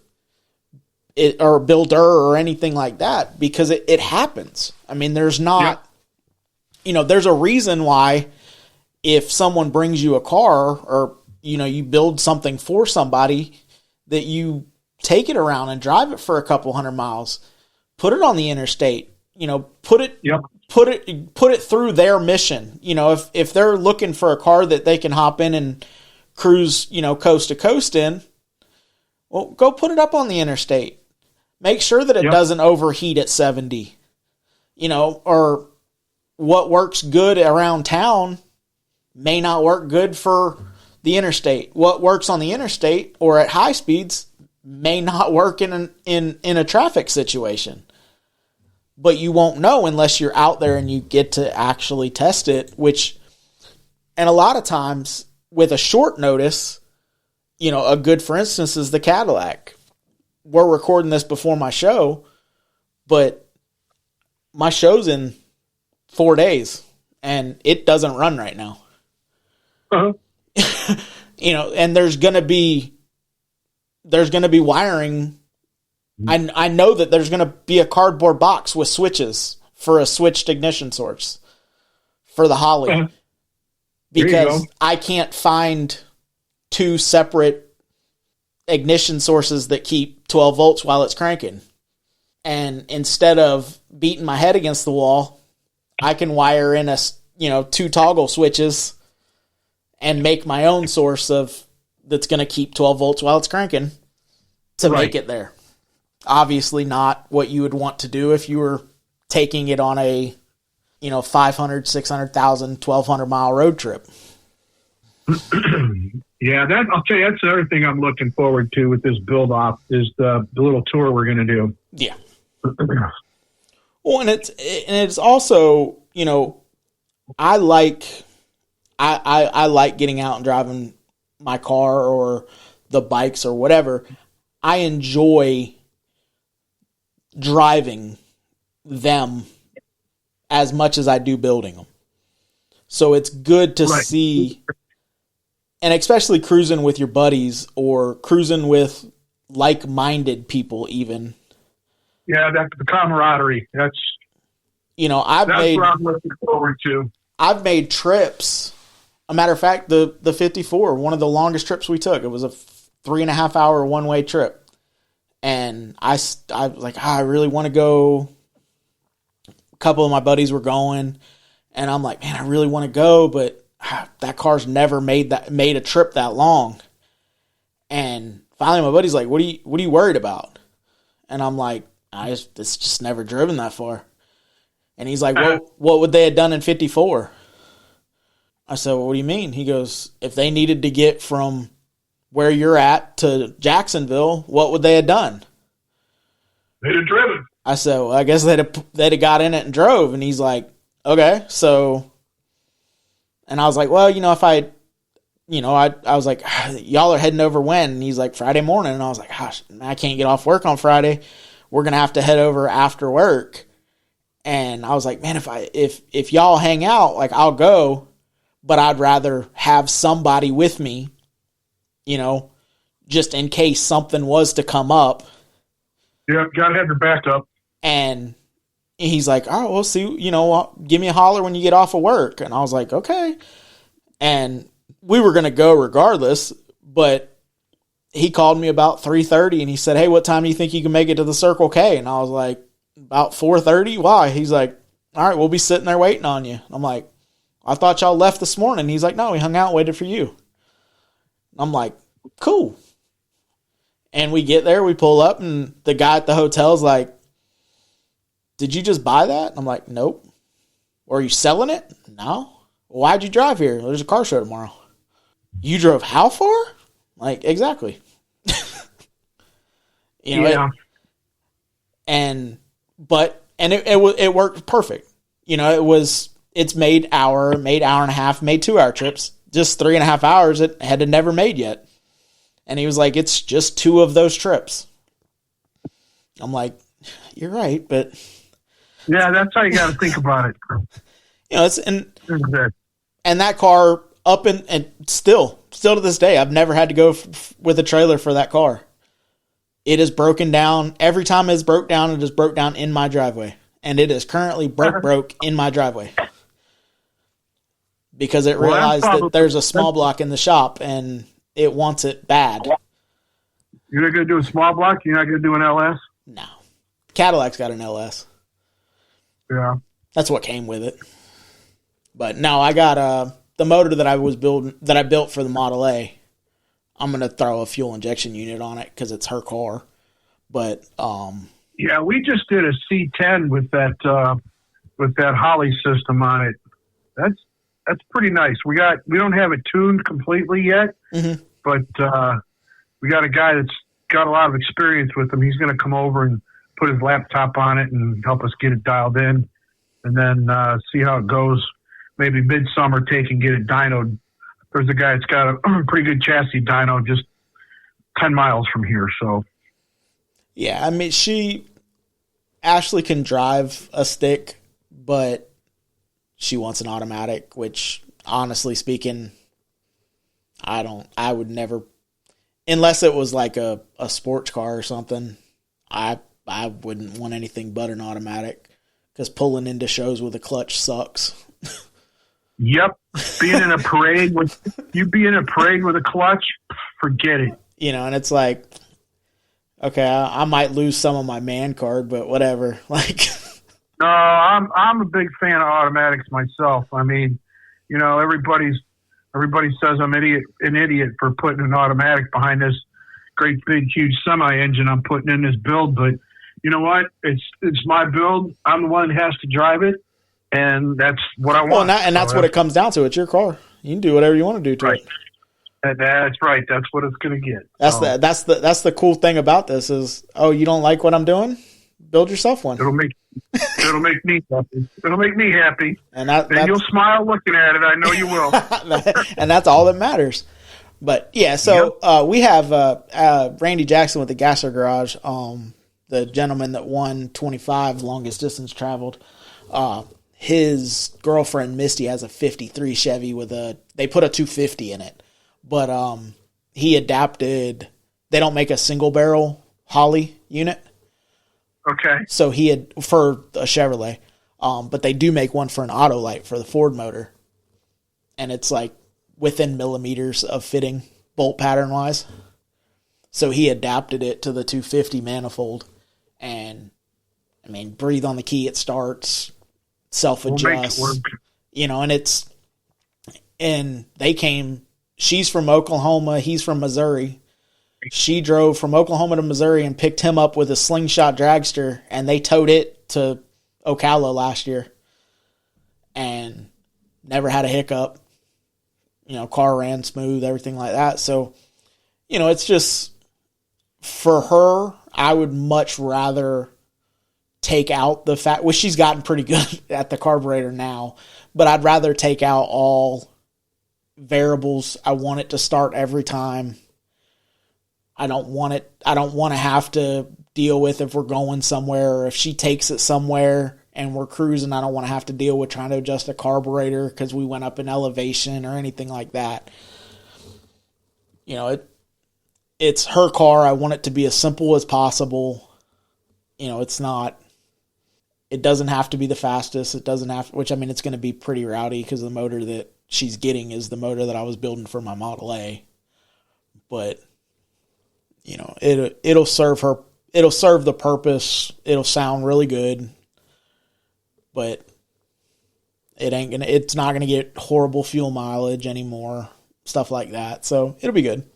or builder or anything like that, because it happens. I mean, there's not, there's a reason why if someone brings you a car or you build something for somebody, that you take it around and drive it for a couple 100 miles, put it on the interstate. Put it through their mission. If they're looking for a car that they can hop in and cruise, coast to coast in, Well, go put it up on the interstate. Make sure that it doesn't overheat at 70. Or what works good around town may not work good for the interstate. What works on the interstate or at high speeds may not work in a traffic situation. But you won't know unless you're out there and you get to actually test it, and a lot of times with a short notice, a good, for instance, is the Cadillac. We're recording this before my show, but my show's in 4 days and it doesn't run right now. Uh-huh. And there's going to be wiring. I know that there's going to be a cardboard box with switches for a switched ignition source for the Holly. Uh-huh. Because I can't find 2 separate ignition sources that keep 12 volts while it's cranking. And instead of beating my head against the wall, I can wire in 2 toggle switches and make my own source that's going to keep 12 volts while it's cranking to make it there. Obviously not what you would want to do if you were taking it on a 500, 600,000, 1,200 mile road trip. Yeah, I'll tell you, that's the other thing I'm looking forward to with this build off is the little tour we're going to do. Yeah. Well, and it's also, I like getting out and driving my car or the bikes or whatever. I enjoy driving them as much as I do building them. So it's good to see, and especially cruising with your buddies or cruising with like-minded people even. Yeah, that's the camaraderie. That's what I'm looking forward to. I've made trips. A matter of fact, the 54, one of the longest trips we took, it was a 3.5 hour one-way trip. And I was like, I really want to go. A couple of my buddies were going, and I'm like, man, I really want to go, but that car's never made a trip that long. And finally, my buddy's like, what are you worried about? And I'm like, it's just never driven that far. And he's like, what would they have done in 54? I said, well, what do you mean? He goes, if they needed to get from where you're at to Jacksonville, what would they have done? They'd have driven. I said, well, I guess they'd have got in it and drove. And he's like, okay, so. And I was like, well, if I was like, y'all are heading over when? And he's like, Friday morning. And I was like, gosh, I can't get off work on Friday. We're going to have to head over after work. And I was like, man, if y'all hang out, like, I'll go, but I'd rather have somebody with me, just in case something was to come up. Yeah, gotta have your backup. And he's like, all right, we'll see, give me a holler when you get off of work. And I was like, okay. And we were going to go regardless, but he called me about 3:30 and he said, hey, what time do you think you can make it to the Circle K? And I was like, about 4:30. Why? He's like, all right, we'll be sitting there waiting on you. I'm like, I thought y'all left this morning. He's like, no, we hung out, waited for you. I'm like, cool. And we get there, we pull up, and the guy at the hotel's like, did you just buy that? I'm like, nope. Or are you selling it? No. Well, why'd you drive here? There's a car show tomorrow. You drove how far? Like, exactly. Yeah. It worked perfect. It's made hour and a half, made 2 hour trips. Just 3.5 hours it had never made yet. And he was like, it's just 2 of those trips. I'm like, you're right, but yeah, that's how you got to think about it. And that car up and still to this day, I've never had to go with a trailer for that car. It is broken down. Every time it's broke down, it is broke down in my driveway. And it is currently broke in my driveway. Because it realized that there's a small block in the shop and it wants it bad. You're not going to do a small block? You're not going to do an LS? No. Cadillac's got an LS. Yeah. That's what came with it. But no, I got the motor that I built for the Model A. I'm going to throw a fuel injection unit on it because it's her car. But yeah, we just did a C10 with that Holly system on it. That's pretty nice. We don't have it tuned completely yet, mm-hmm. but we got a guy that's got a lot of experience with them. He's going to come over and put his laptop on it and help us get it dialed in, and then see how it goes. Maybe midsummer take and get it dynoed. There's a guy that's got a pretty good chassis dyno just 10 miles from here. So, yeah, I mean, Ashley can drive a stick, but she wants an automatic, which honestly speaking, I would never, unless it was like a sports car or something, I wouldn't want anything but an automatic because pulling into shows with a clutch sucks. Yep. Being in a parade with a clutch, forget it. You know, and it's like, okay, I might lose some of my man card, but whatever. Like, no, I'm a big fan of automatics myself. I mean, you know, everybody says I'm an idiot for putting an automatic behind this great big huge semi engine I'm putting in this build, but you know what? It's my build. I'm the one that has to drive it, and that's what I want. Well, and that's what it comes down to. It's your car. You can do whatever you want to do to it. That's right. That's what it's going to get. That's the cool thing about this is, oh, you don't like what I'm doing? Build yourself one. It'll make me happy. It'll make me happy. And you'll smile looking at it. I know you will. And that's all that matters. But yeah, so we have Randy Jackson with the Gasser Garage, the gentleman that won 25 longest distance traveled. His girlfriend Misty has a 53 Chevy they put a 250 in it. But he adapted. They don't make a single barrel Holly unit. Okay. So he had for a Chevrolet, but they do make one for an Autolite for the Ford motor, and it's like within millimeters of fitting bolt pattern wise. So he adapted it to the 250 manifold, and I mean, breathe on the key, it starts, self adjust, you know, and they came. She's from Oklahoma. He's from Missouri. She drove from Oklahoma to Missouri and picked him up with a slingshot dragster, and they towed it to Ocala last year and never had a hiccup. You know, car ran smooth, everything like that. So, you know, it's just, for her, I would much rather take out the fact, well, she's gotten pretty good at the carburetor now, but I'd rather take out all variables. I want it to start every time. I don't want to have to deal with if we're going somewhere or if she takes it somewhere and we're cruising. I don't want to have to deal with trying to adjust a carburetor because we went up in elevation or anything like that. You know, it's her car. I want it to be as simple as possible. You know, it doesn't have to be the fastest. It doesn't have, which I mean, it's going to be pretty rowdy because the motor that she's getting is the motor that I was building for my Model A. But you know, it'll serve her. It'll serve the purpose. It'll sound really good, but it's not gonna get horrible fuel mileage anymore. Stuff like that. So it'll be good.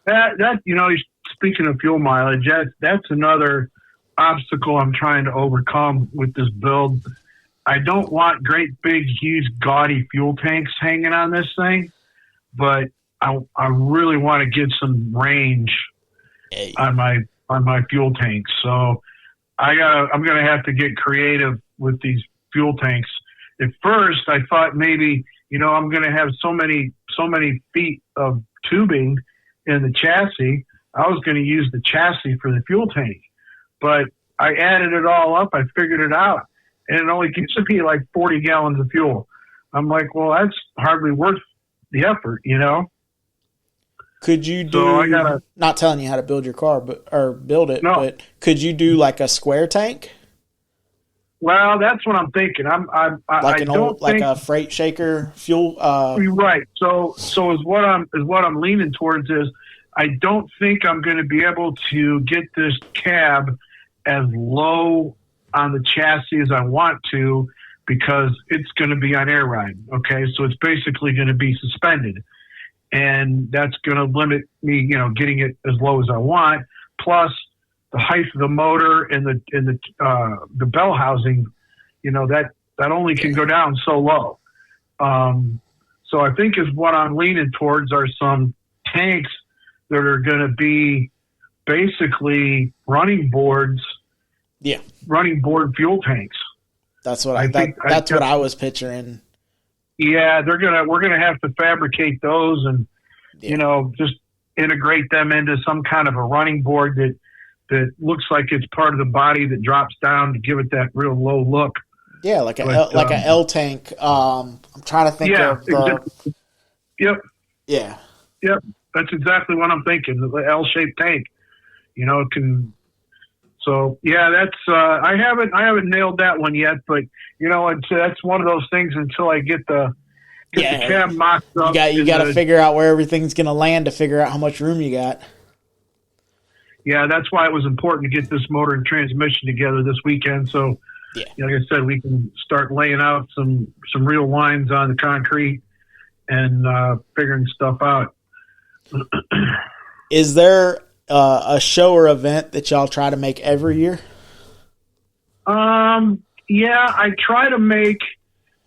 That you know, speaking of fuel mileage, that's another obstacle I'm trying to overcome with this build. I don't want great big, huge, gaudy fuel tanks hanging on this thing, but I really want to get some range on my fuel tanks. So I'm gonna have to get creative with these fuel tanks. At first, I thought maybe, you know, I'm gonna have so many feet of tubing in the chassis. I was gonna use the chassis for the fuel tank, but I added it all up. I figured it out, and it only gives me like 40 gallons of fuel. I'm like, well, that's hardly worth the effort, you know? Could you do, not telling you how to build your car, but could you do like a square tank? Well, that's what I'm thinking. Like a freight shaker fuel. Right. So is what I'm leaning towards is I don't think I'm going to be able to get this cab as low on the chassis as I want to, because it's going to be on air ride. Okay. So it's basically going to be suspended. and that's going to limit me, getting it as low as I want. Plus the height of the motor and the bell housing, that only can go down so low. So I think is what I'm leaning towards are some tanks that are going to be basically running board fuel tanks. That's what that's what I was picturing. Yeah, we're gonna have to fabricate those and just integrate them into some kind of a running board that looks like it's part of the body that drops down to give it that real low look. Yeah, like an L tank. I'm trying to think of the. Yep. Yeah. Yep. That's exactly what I'm thinking. The L-shaped tank. It can. So yeah, that's I haven't nailed that one yet, but that's one of those things until I get the cab mocked up. You got to figure out where everything's going to land to figure out how much room you got. Yeah, that's why it was important to get this motor and transmission together this weekend. So, like I said, we can start laying out some real lines on the concrete and figuring stuff out. Is there a show or event that y'all try to make every year? Yeah, I try to make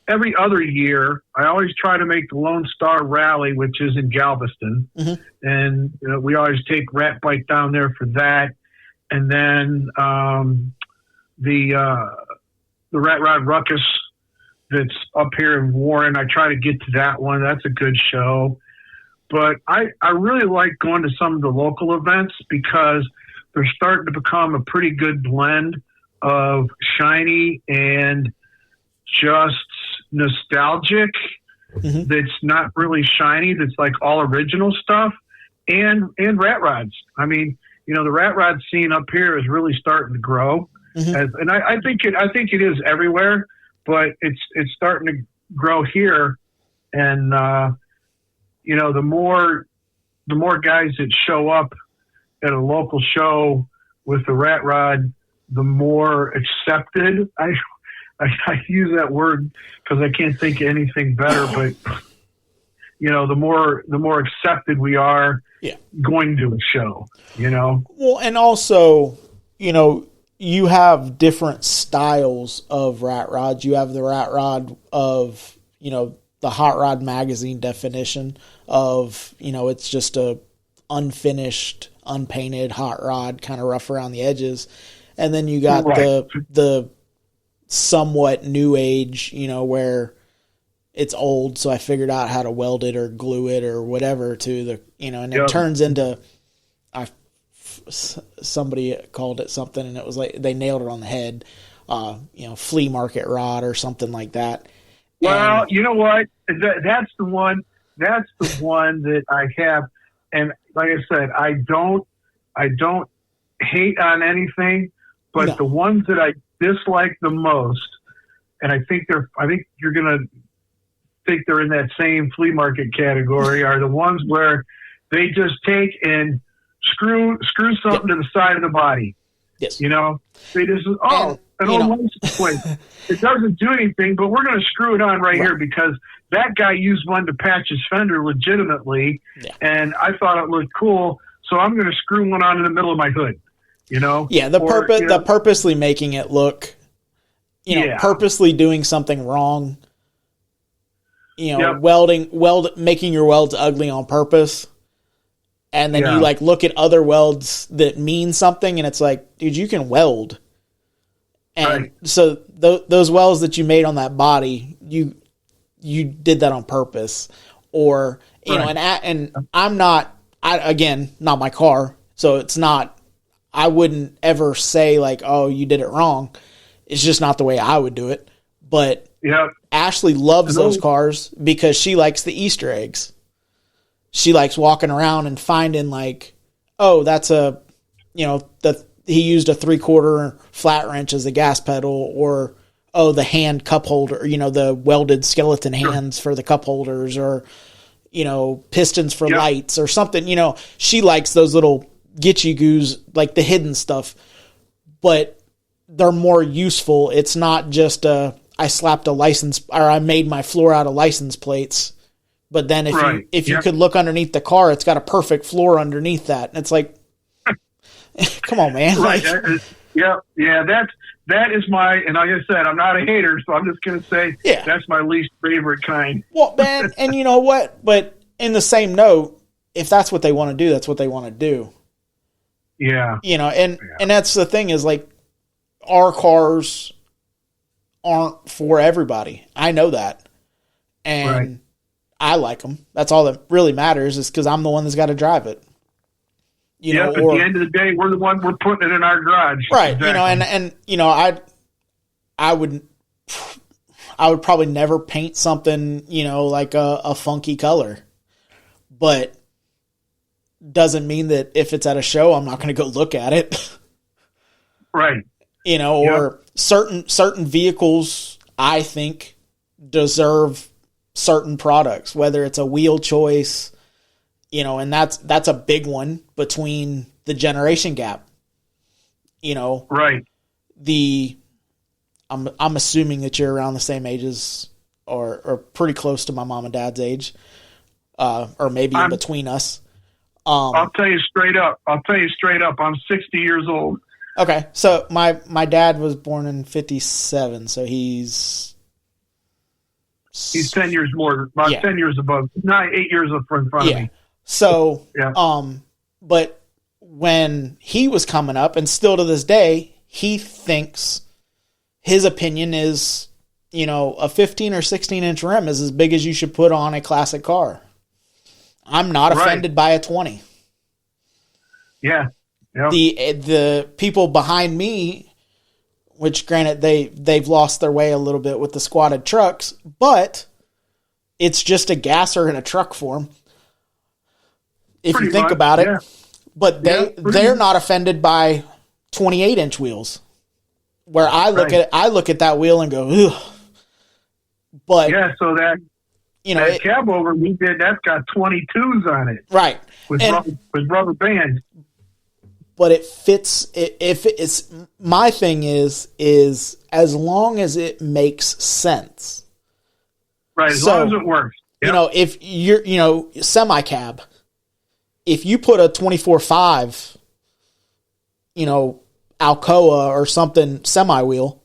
every other year. I always try to make the Lone Star Rally, which is in Galveston. Mm-hmm. And we always take Rat Bike down there for that. And then the Rat Rod Ruckus that's up here in Warren, I try to get to that one. That's a good show. But I really like going to some of the local events because they're starting to become a pretty good blend of shiny and just nostalgic. Mm-hmm. That's not really shiny. That's like all original stuff and rat rods. I mean, the rat rod scene up here is really starting to grow. Mm-hmm. And I think it is everywhere, but it's starting to grow here. And, the more guys that show up at a local show with the rat rod, the more accepted. I use that word because I can't think of anything better, but the more accepted we are going to a show, Well, and also, you have different styles of rat rods. You have the rat rod of, the Hot Rod Magazine definition of, it's just a unfinished, unpainted hot rod, kind of rough around the edges. And then you got the somewhat new age, where it's old, so I figured out how to weld it or glue it or whatever to the, and it turns into, somebody called it something and it was like, they nailed it on the head, flea market rod or something like that. Well, you know what? That's the one that I have. And like I said, I don't hate on anything, but the ones that I dislike the most, and I think you're going to think they're in that same flea market category, are the ones where they just take and screw something to the side of the body. Yes. They just, an old license plate. It doesn't do anything, but we're going to screw it on right here because that guy used one to patch his fender legitimately, and I thought it looked cool, so I'm going to screw one on in the middle of my hood. Yeah, the purposely making it look, purposely doing something wrong. Making your welds ugly on purpose. And then you look at other welds that mean something and it's like, dude, you can weld. And so those welds that you made on that body, you did that on purpose, or, and I'm not my car. So it's not, I wouldn't ever say like, oh, you did it wrong. It's just not the way I would do it. But Ashley loves those cars because she likes the Easter eggs. She likes walking around and finding like, oh, that's he used a 3/4 flat wrench as a gas pedal, or, oh, the hand cup holder, the welded skeleton hands for the cup holders, or, pistons for lights or something. She likes those little gitchy goos, like the hidden stuff, but they're more useful. It's not just I slapped a license, or I made my floor out of license plates, But then Right. if you Yep. could look underneath the car, it's got a perfect floor underneath that. And it's like, come on, man. Right. Like, Yeah. That is my, and like I said, I'm not a hater, so I'm just going to say Yeah. that's my least favorite kind. well, man, and you know what? But in the same note, if that's what they want to do, that's what they want to do. Yeah. You know, and that's the thing is like our cars aren't for everybody. I know that. And Right. I like them. That's all that really matters is because I'm the one that's got to drive it. You know, At the end of the day, we're the one we're putting it in our garage. right. Exactly. You know, and you know, I would probably never paint something, you know, like a funky color, but doesn't mean that if it's at a show, I'm not going to go look at it. Right. You know, or certain vehicles, I think, deserve certain products, whether it's a wheel choice, you know, and that's a big one between the generation gap. You know, Right. I'm assuming that you're around the same ages or pretty close to my mom and dad's age, or maybe in between us. I'll tell you straight up. I'm 60 years old. Okay, so my dad was born in 57, so he's 10 years more, about 10 years above, 8 years in front of me. So, Yeah. but when he was coming up, and still to this day, he thinks his opinion is, you know, a 15 or 16 inch rim is as big as you should put on a classic car. I'm not offended by a 20. Yeah. Yep. The people behind me, which granted they've lost their way a little bit with the squatted trucks, but it's just a gasser in a truck form. If Pretty you think much, about it, yeah. but they're not offended by 28 inch wheels. Where I look at that wheel and go, ugh. But yeah, so that that cab over we did, that's got 22s on it, right? With rubber bands. But it fits. If it's my thing is as long as it makes sense, right? As long as it works. Yep. You know, if you're semi cab, if you put a 24.5, you know, Alcoa or something semi wheel,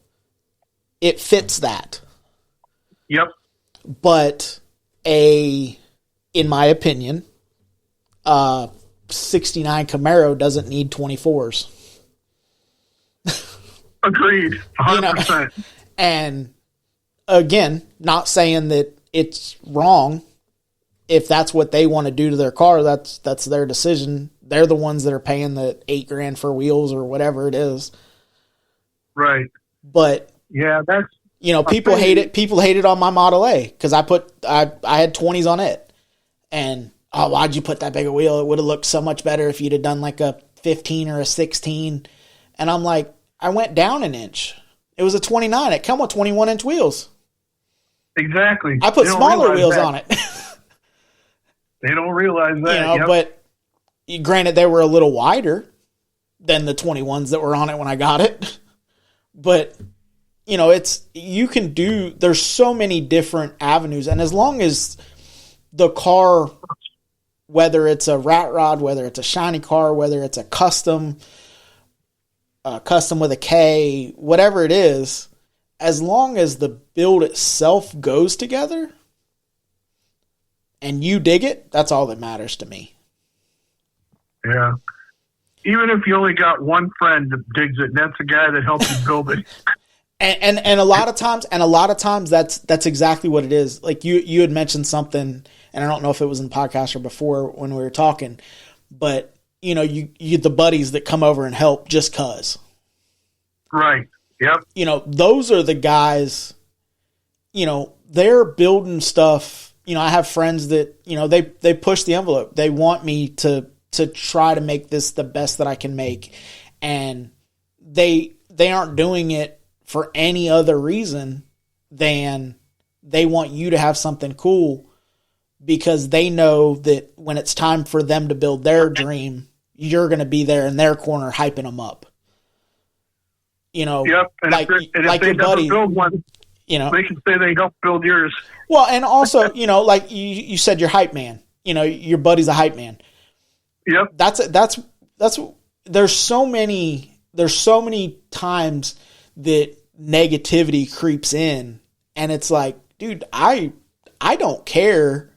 it fits that. Yep. But in my opinion, 69 Camaro doesn't need 24s. Agreed. 100%. And again, not saying that it's wrong. If that's what they want to do to their car, that's their decision. They're the ones that are paying the $8,000 for wheels or whatever it is. Right. But yeah, that's, you know, people hate it. People hate it on my Model A because I had 20s on it. And, oh, why'd you put that big a wheel? It would have looked so much better if you'd have done like a 15 or a 16. And I'm like, I went down an inch. It was a 29. It come with 21 inch wheels. Exactly. I put smaller wheels on it. They don't realize that. You know, but granted, they were a little wider than the 21s that were on it when I got it. But, you know, there's so many different avenues. And as long as the car, whether it's a rat rod, whether it's a shiny car, whether it's a custom with a K, whatever it is, as long as the build itself goes together and you dig it, that's all that matters to me. Yeah. Even if you only got one friend that digs it, and that's the guy that helps you build it. And a lot of times that's exactly what it is. Like you had mentioned something, and I don't know if it was in the podcast or before when we were talking, but you know, you get the buddies that come over and help just cause. Right. Yep. You know, those are the guys, you know, they're building stuff. You know, I have friends that, you know, they push the envelope. They want me to try to make this the best that I can make. And they aren't doing it for any other reason than they want you to have something cool, because they know that when it's time for them to build their dream, you're going to be there in their corner hyping them up. You know, yep. And like if they your buddy, build one, You know, they can say they helped build yours. Well, and also, you know, like you said, your hype man. You know, your buddy's a hype man. Yep. That's. There's so many times that negativity creeps in, and it's like, dude, I don't care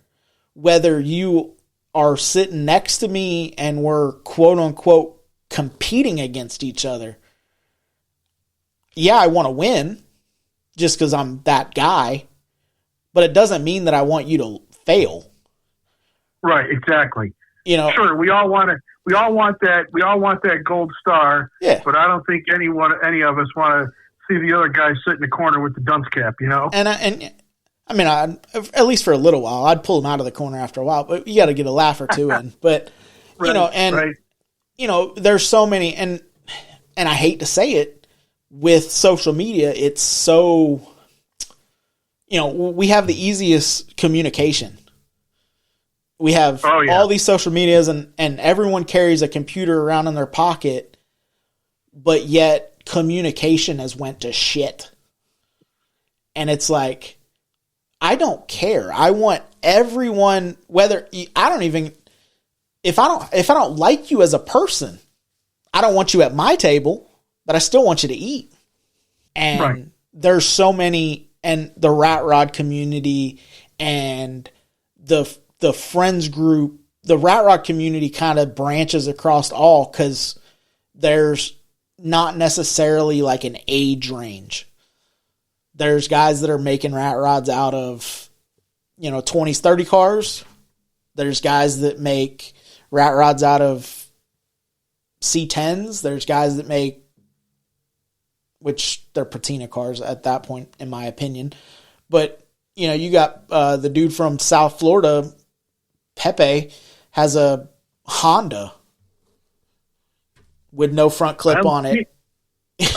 whether you are sitting next to me and we're quote unquote competing against each other. Yeah, I want to win just because I'm that guy, but it doesn't mean that I want you to fail. Right, exactly. You know, sure, we all want that gold star. Yeah. But I don't think any of us want to see the other guy sit in the corner with the dunce cap, you know? And I mean, at least for a little while, I'd pull him out of the corner after a while, but you got to get a laugh or two in. But, right, you know, and, right. You know, there's so many, and I hate to say it, with social media, it's so, you know, we have the easiest communication. We have all these social medias, and everyone carries a computer around in their pocket, but yet communication has went to shit. And it's like, I don't care. I want everyone, if I don't like you as a person, I don't want you at my table, but I still want you to eat. And There's so many, and the Rat Rod community and the friends group, the Rat Rod community kind of branches across all, because there's not necessarily like an age range. There's guys that are making rat rods out of, you know, 20s, 30 cars. There's guys that make rat rods out of C10s. There's guys that make, which they're patina cars at that point, in my opinion. But, you know, you got the dude from South Florida, Pepe, has a Honda with no front clip on it.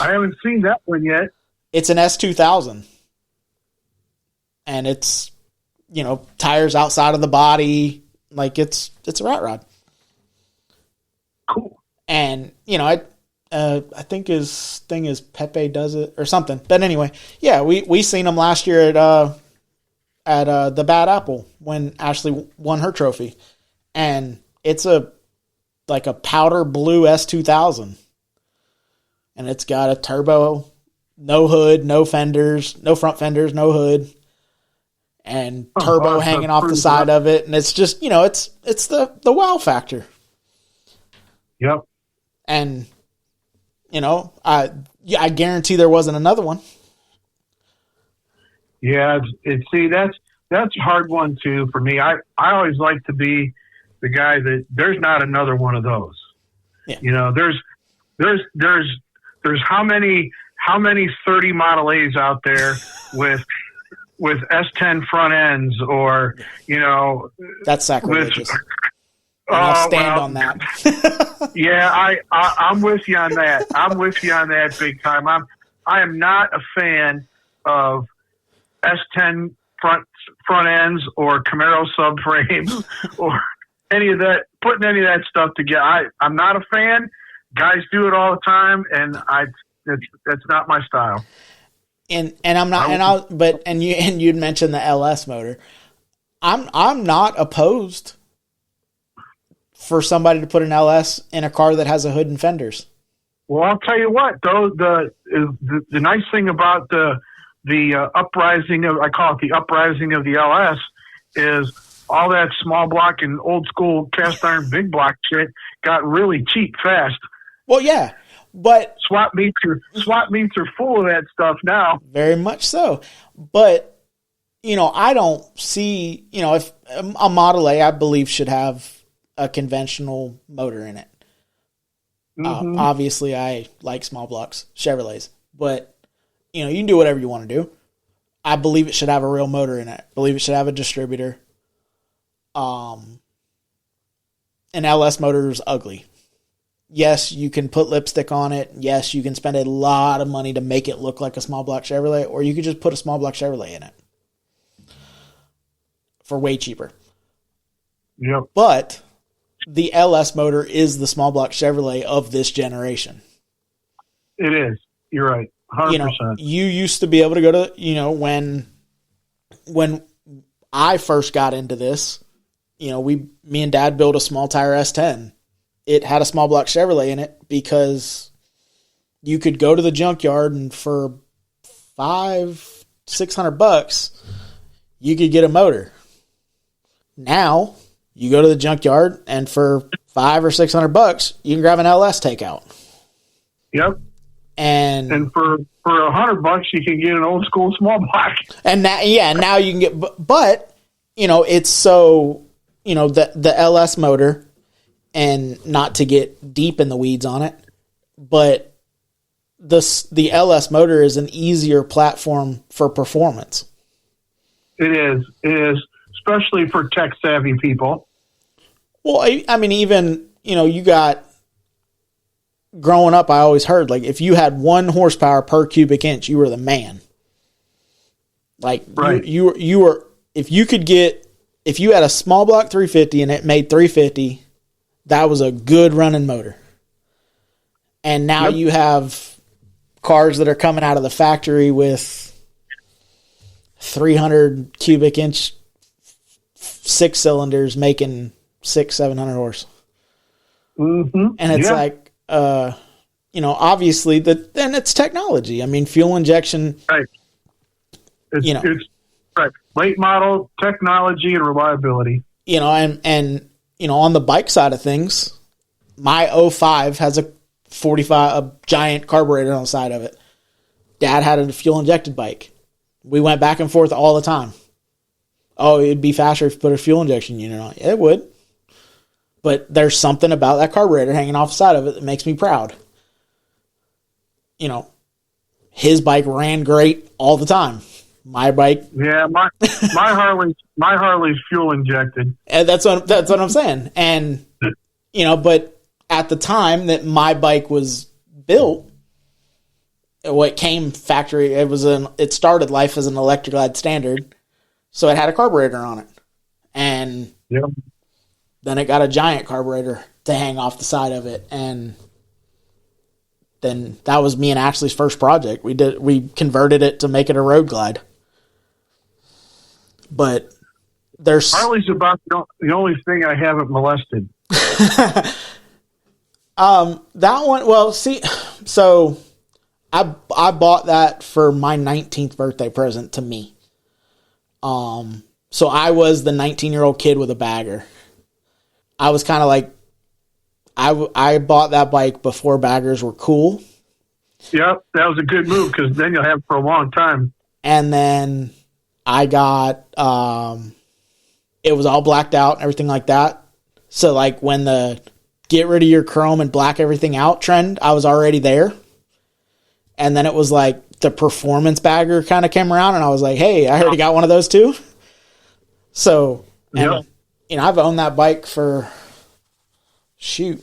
I haven't seen that one yet. It's an S2000. And it's, you know, tires outside of the body. Like, it's a rat rod. Cool. And, you know, I think his thing is Pepe Does It or something. But anyway, yeah, we seen him last year at the Bad Apple when Ashley won her trophy. And it's like a powder blue S2000. And it's got a turbo, no hood, no fenders, no front fenders, no hood, and turbo hanging off the side of it. And it's just, you know, it's the wow factor. Yep. And, you know, I guarantee there wasn't another one. Yeah, that's a hard one too for me. I always like to be the guy that there's not another one of those. Yeah. You know, there's how many 30 Model A's out there with S10 front ends, or, you know, that's sacrilegious. I'll stand on that. Yeah, I'm with you on that. I'm with you on that big time. I am not a fan of S10 front ends or Camaro subframes or any of that, putting any of that stuff together. I'm not a fan. Guys do it all the time, and that's not my style. And I'm not, and you'd mentioned the LS motor. I'm not opposed for somebody to put an LS in a car that has a hood and fenders. Well, I'll tell you what, though, the nice thing about the uprising of, I call it the uprising of the LS, is all that small block and old school cast iron big block shit got really cheap fast. Well, yeah, but swap meets are full of that stuff now. Very much so. But, you know, I don't see, you know, if a Model A, I believe, should have a conventional motor in it. Mm-hmm. Obviously, I like small blocks, Chevrolets, but, you know, you can do whatever you want to do. I believe it should have a real motor in it. I believe it should have a distributor. An LS motor is ugly. Yes, you can put lipstick on it. Yes, you can spend a lot of money to make it look like a small block Chevrolet, or you could just put a small block Chevrolet in it for way cheaper. Yep. But the LS motor is the small block Chevrolet of this generation. It is. You're right. 100%. You used to be able to go to, when I first got into this, me and Dad built a small tire S10. It had a small block Chevrolet in it because you could go to the junkyard and for $500-$600, you could get a motor. Now you go to the junkyard and for $500 or $600, you can grab an LS takeout. Yep. And for $100, you can get an old school small block. And now, now you can get, but it's so, the LS motor, and not to get deep in the weeds on it, but the LS motor is an easier platform for performance. It is, especially for tech savvy people. Well, I mean, even, you got, growing up, I always heard, like, if you had 1 horsepower per cubic inch, you were the man. Like, right. you were, if you had a small block 350 and it made 350, that was a good running motor. And now you have cars that are coming out of the factory with 300 cubic inch 6 cylinders making 600-700 horse. Mm-hmm. And it's like, obviously then it's technology. I mean, fuel injection. Right. It's right. Late model technology and reliability. And on the bike side of things, my 05 has a giant carburetor on the side of it. Dad had a fuel injected bike. We went back and forth all the time. Oh, it'd be faster if you put a fuel injection unit on it. It would. But there's something about that carburetor hanging off the side of it that makes me proud. His bike ran great all the time. My bike, yeah, my Harley's fuel injected, and that's what I'm saying. And but at the time that my bike was built, what came factory, it started life as an electric glide standard, so it had a carburetor on it, and then it got a giant carburetor to hang off the side of it, and then that was me and Ashley's first project. We converted it to make it a road glide. But there's Harley's about the only thing I haven't molested. That one. Well, see, so I bought that for my 19th birthday present to me. So I was the 19-year-old kid with a bagger. I was kind of like, I bought that bike before baggers were cool. Yep, that was a good move because then you'll have it for a long time. And then I got, it was all blacked out and everything like that. So like when the get rid of your chrome and black everything out trend, I was already there. And then it was like the performance bagger kind of came around and I was like, hey, I already got one of those too. So, and, I've owned that bike for, it's been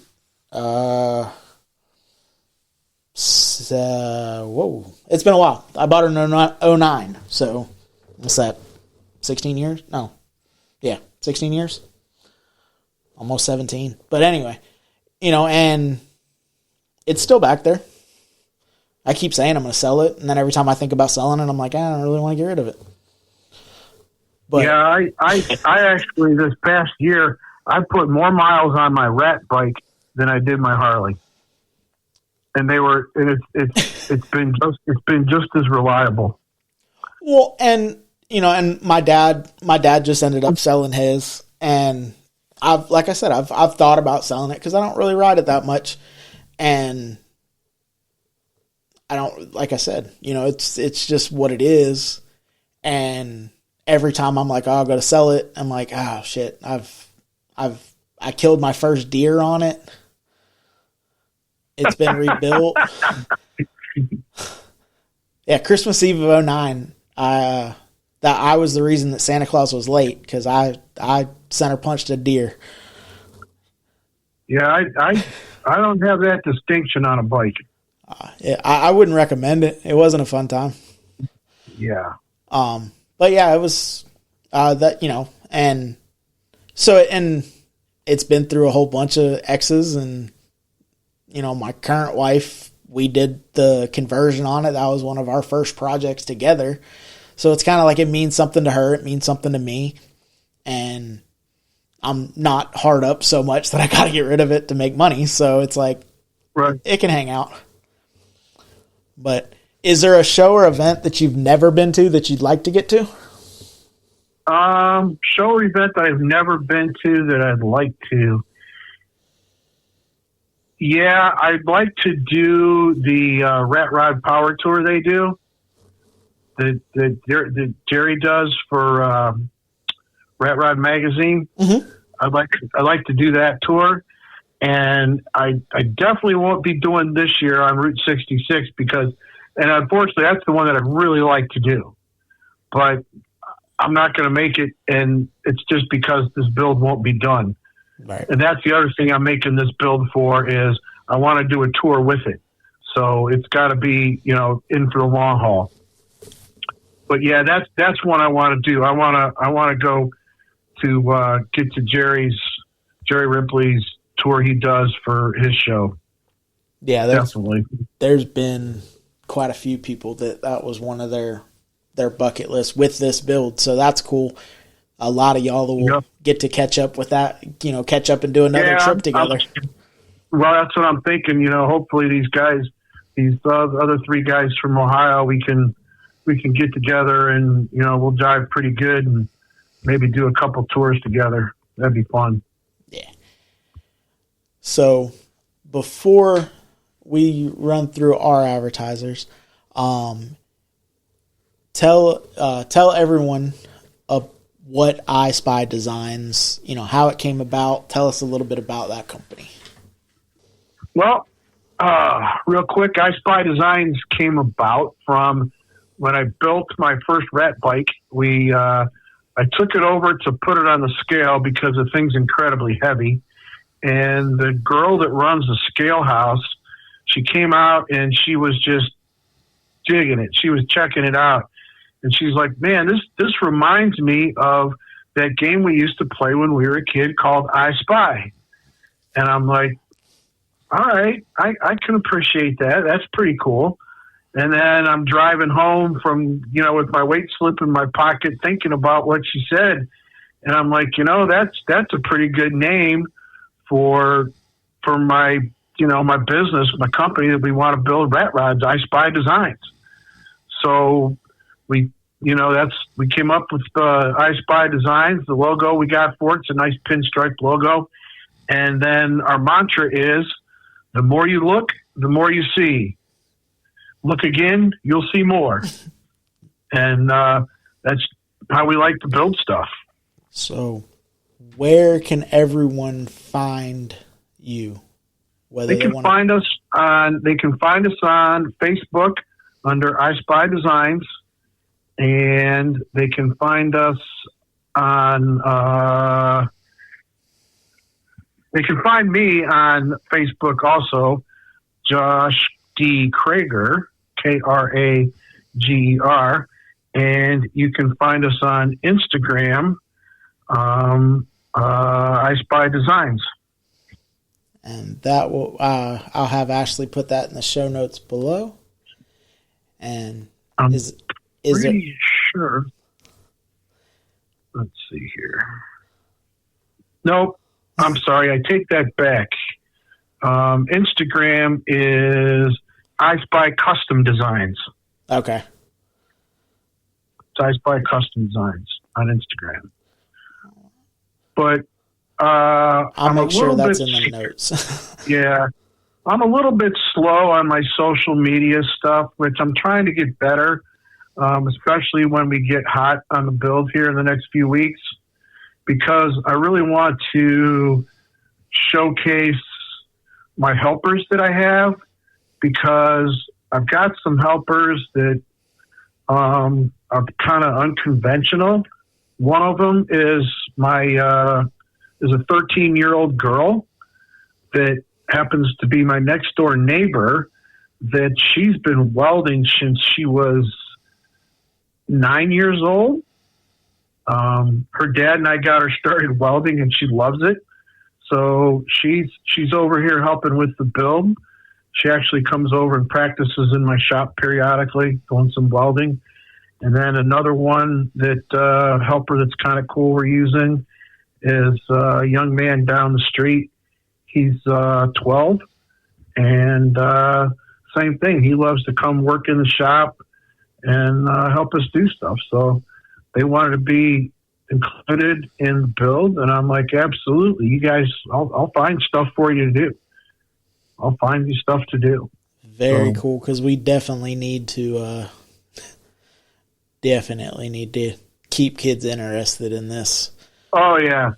a while. I bought it in 09. So what's that? 16 years? No. Yeah. 16 years. Almost 17. But anyway, and it's still back there. I keep saying I'm going to sell it. And then every time I think about selling it, I'm like, I don't really want to get rid of it. But yeah, I actually, this past year, I put more miles on my rat bike than I did my Harley. And it's been just as reliable. Well, and and my dad just ended up selling his, and I've thought about selling it because I don't really ride it that much, and I don't, like I said, it's just what it is, and every time I'm like, oh, I'll go to sell it, I'm like, oh shit, I killed my first deer on it. It's been rebuilt. Yeah, Christmas Eve of 09. That I was the reason that Santa Claus was late because I center punched a deer. Yeah, I don't have that distinction on a bike. Yeah, I wouldn't recommend it. It wasn't a fun time. Yeah. But yeah, it was that and so and it's been through a whole bunch of exes and. My current wife we did the conversion on it. That was one of our first projects together. So it's kind of like it means something to her. It means something to me. And I'm not hard up so much that I got to get rid of it to make money. So it's like, right. It can hang out. But is there a show or event that you've never been to that you'd like to get to? Show or event that I've never been to that I'd like to. Yeah, I'd like to do the Rat Rod Power Tour they do. That Jerry does for Rat Rod Magazine. Mm-hmm. I'd like to do that tour, and I definitely won't be doing this year on Route 66 because, and unfortunately, that's the one that I'd really like to do, but I'm not going to make it, and it's just because this build won't be done. Right. And that's the other thing I'm making this build for is I want to do a tour with it, so it's got to be in for the long haul. But yeah, that's what I want to do. I want to go to get to Jerry Ripley's tour he does for his show. Yeah, definitely. There's been quite a few people that was one of their bucket list with this build, so that's cool. A lot of y'all will get to catch up with that, catch up and do another trip together. Well, that's what I'm thinking. Hopefully these guys, these other three guys from Ohio, we can get together and we'll jive pretty good and maybe do a couple tours together. That'd be fun. Yeah. So before we run through our advertisers, tell everyone what I Spy Designs, how it came about. Tell us a little bit about that company. Well, real quick, I Spy Designs came about from when I built my first rat bike. I took it over to put it on the scale because the thing's incredibly heavy. And the girl that runs the scale house, she came out and she was just digging it. She was checking it out. And she's like, man, this reminds me of that game we used to play when we were a kid called I Spy. And I'm like, all right, I can appreciate that. That's pretty cool. And then I'm driving home from, with my weight slip in my pocket thinking about what she said. And I'm like, that's a pretty good name for my, my business, my company that we want to build rat rods, I Spy Designs. So we came up with I Spy Designs, the logo we got for it's a nice pinstripe logo. And then our mantra is, the more you look, the more you see. Look again, you'll see more. And that's how we like to build stuff. So where can everyone find you? They can find us on Facebook under I Spy Designs, and they can find us on they can find me on Facebook also, Josh D. Krager, Krager, and you can find us on Instagram, I Spy Designs. And that will I'll have Ashley put that in the show notes below. And is pretty sure. Let's see here. Nope. I'm sorry. I take that back. Instagram is I Spy Custom Designs. Okay. It's I Spy Custom Designs on Instagram. But I'll make sure that's in the notes. Yeah. I'm a little bit slow on my social media stuff, which I'm trying to get better, especially when we get hot on the build here in the next few weeks, because I really want to showcase my helpers that I have, because I've got some helpers that are kind of unconventional. One of them is a 13-year-old girl that happens to be my next door neighbor, that she's been welding since she was 9 years old. Her dad and I got her started welding, and she loves it. So she's over here helping with the build. She actually comes over and practices in my shop periodically, doing some welding. And then another one that helper that's kind of cool we're using is a young man down the street. He's 12, and same thing. He loves to come work in the shop and help us do stuff. So they wanted to be included in the build, and I'm like, absolutely, you guys, I'll find stuff for you to do. I'll find you stuff to do. Very cool, because we definitely need to keep kids interested in this. Oh yeah.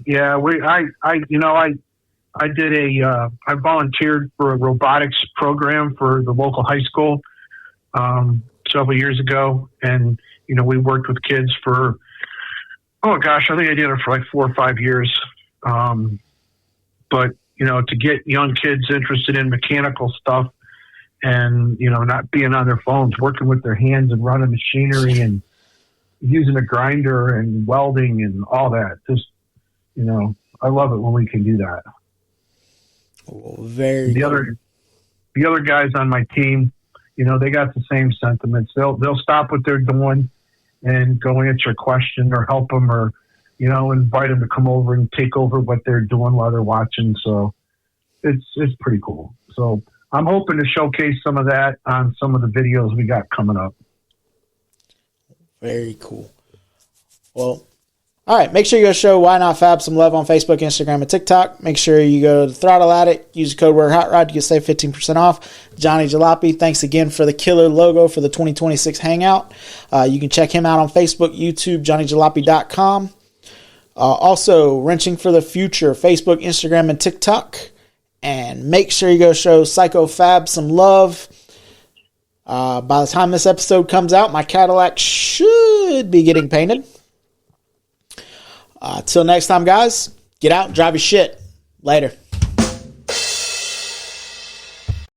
I volunteered for a robotics program for the local high school several years ago, and we worked with kids for, I think I did it for like 4 or 5 years. But to get young kids interested in mechanical stuff and not being on their phones, working with their hands and running machinery and using a grinder and welding and all that, just I love it when we can do that. The other guys on my team, they got the same sentiments. They'll stop what they're doing and go answer a question or help them, or invite them to come over and take over what they're doing while they're watching. So it's pretty cool. So I'm hoping to showcase some of that on some of the videos we got coming up. Very cool. Well, all right. Make sure you go show Why Not Fab some love on Facebook, Instagram, and TikTok. Make sure you go to Throttle Addict. Use the code word Hot Rod. You can save 15% off. Johnny Jalopy, thanks again for the killer logo for the 2026 Hangout. You can check him out on Facebook, YouTube, JohnnyJalopy.com. Also, Wrenching for the Future, Facebook, Instagram, and TikTok. And make sure you go show Psycho Fab some love. By the time this episode comes out, my Cadillac should be getting painted. Till next time, guys, get out and drive your shit. Later.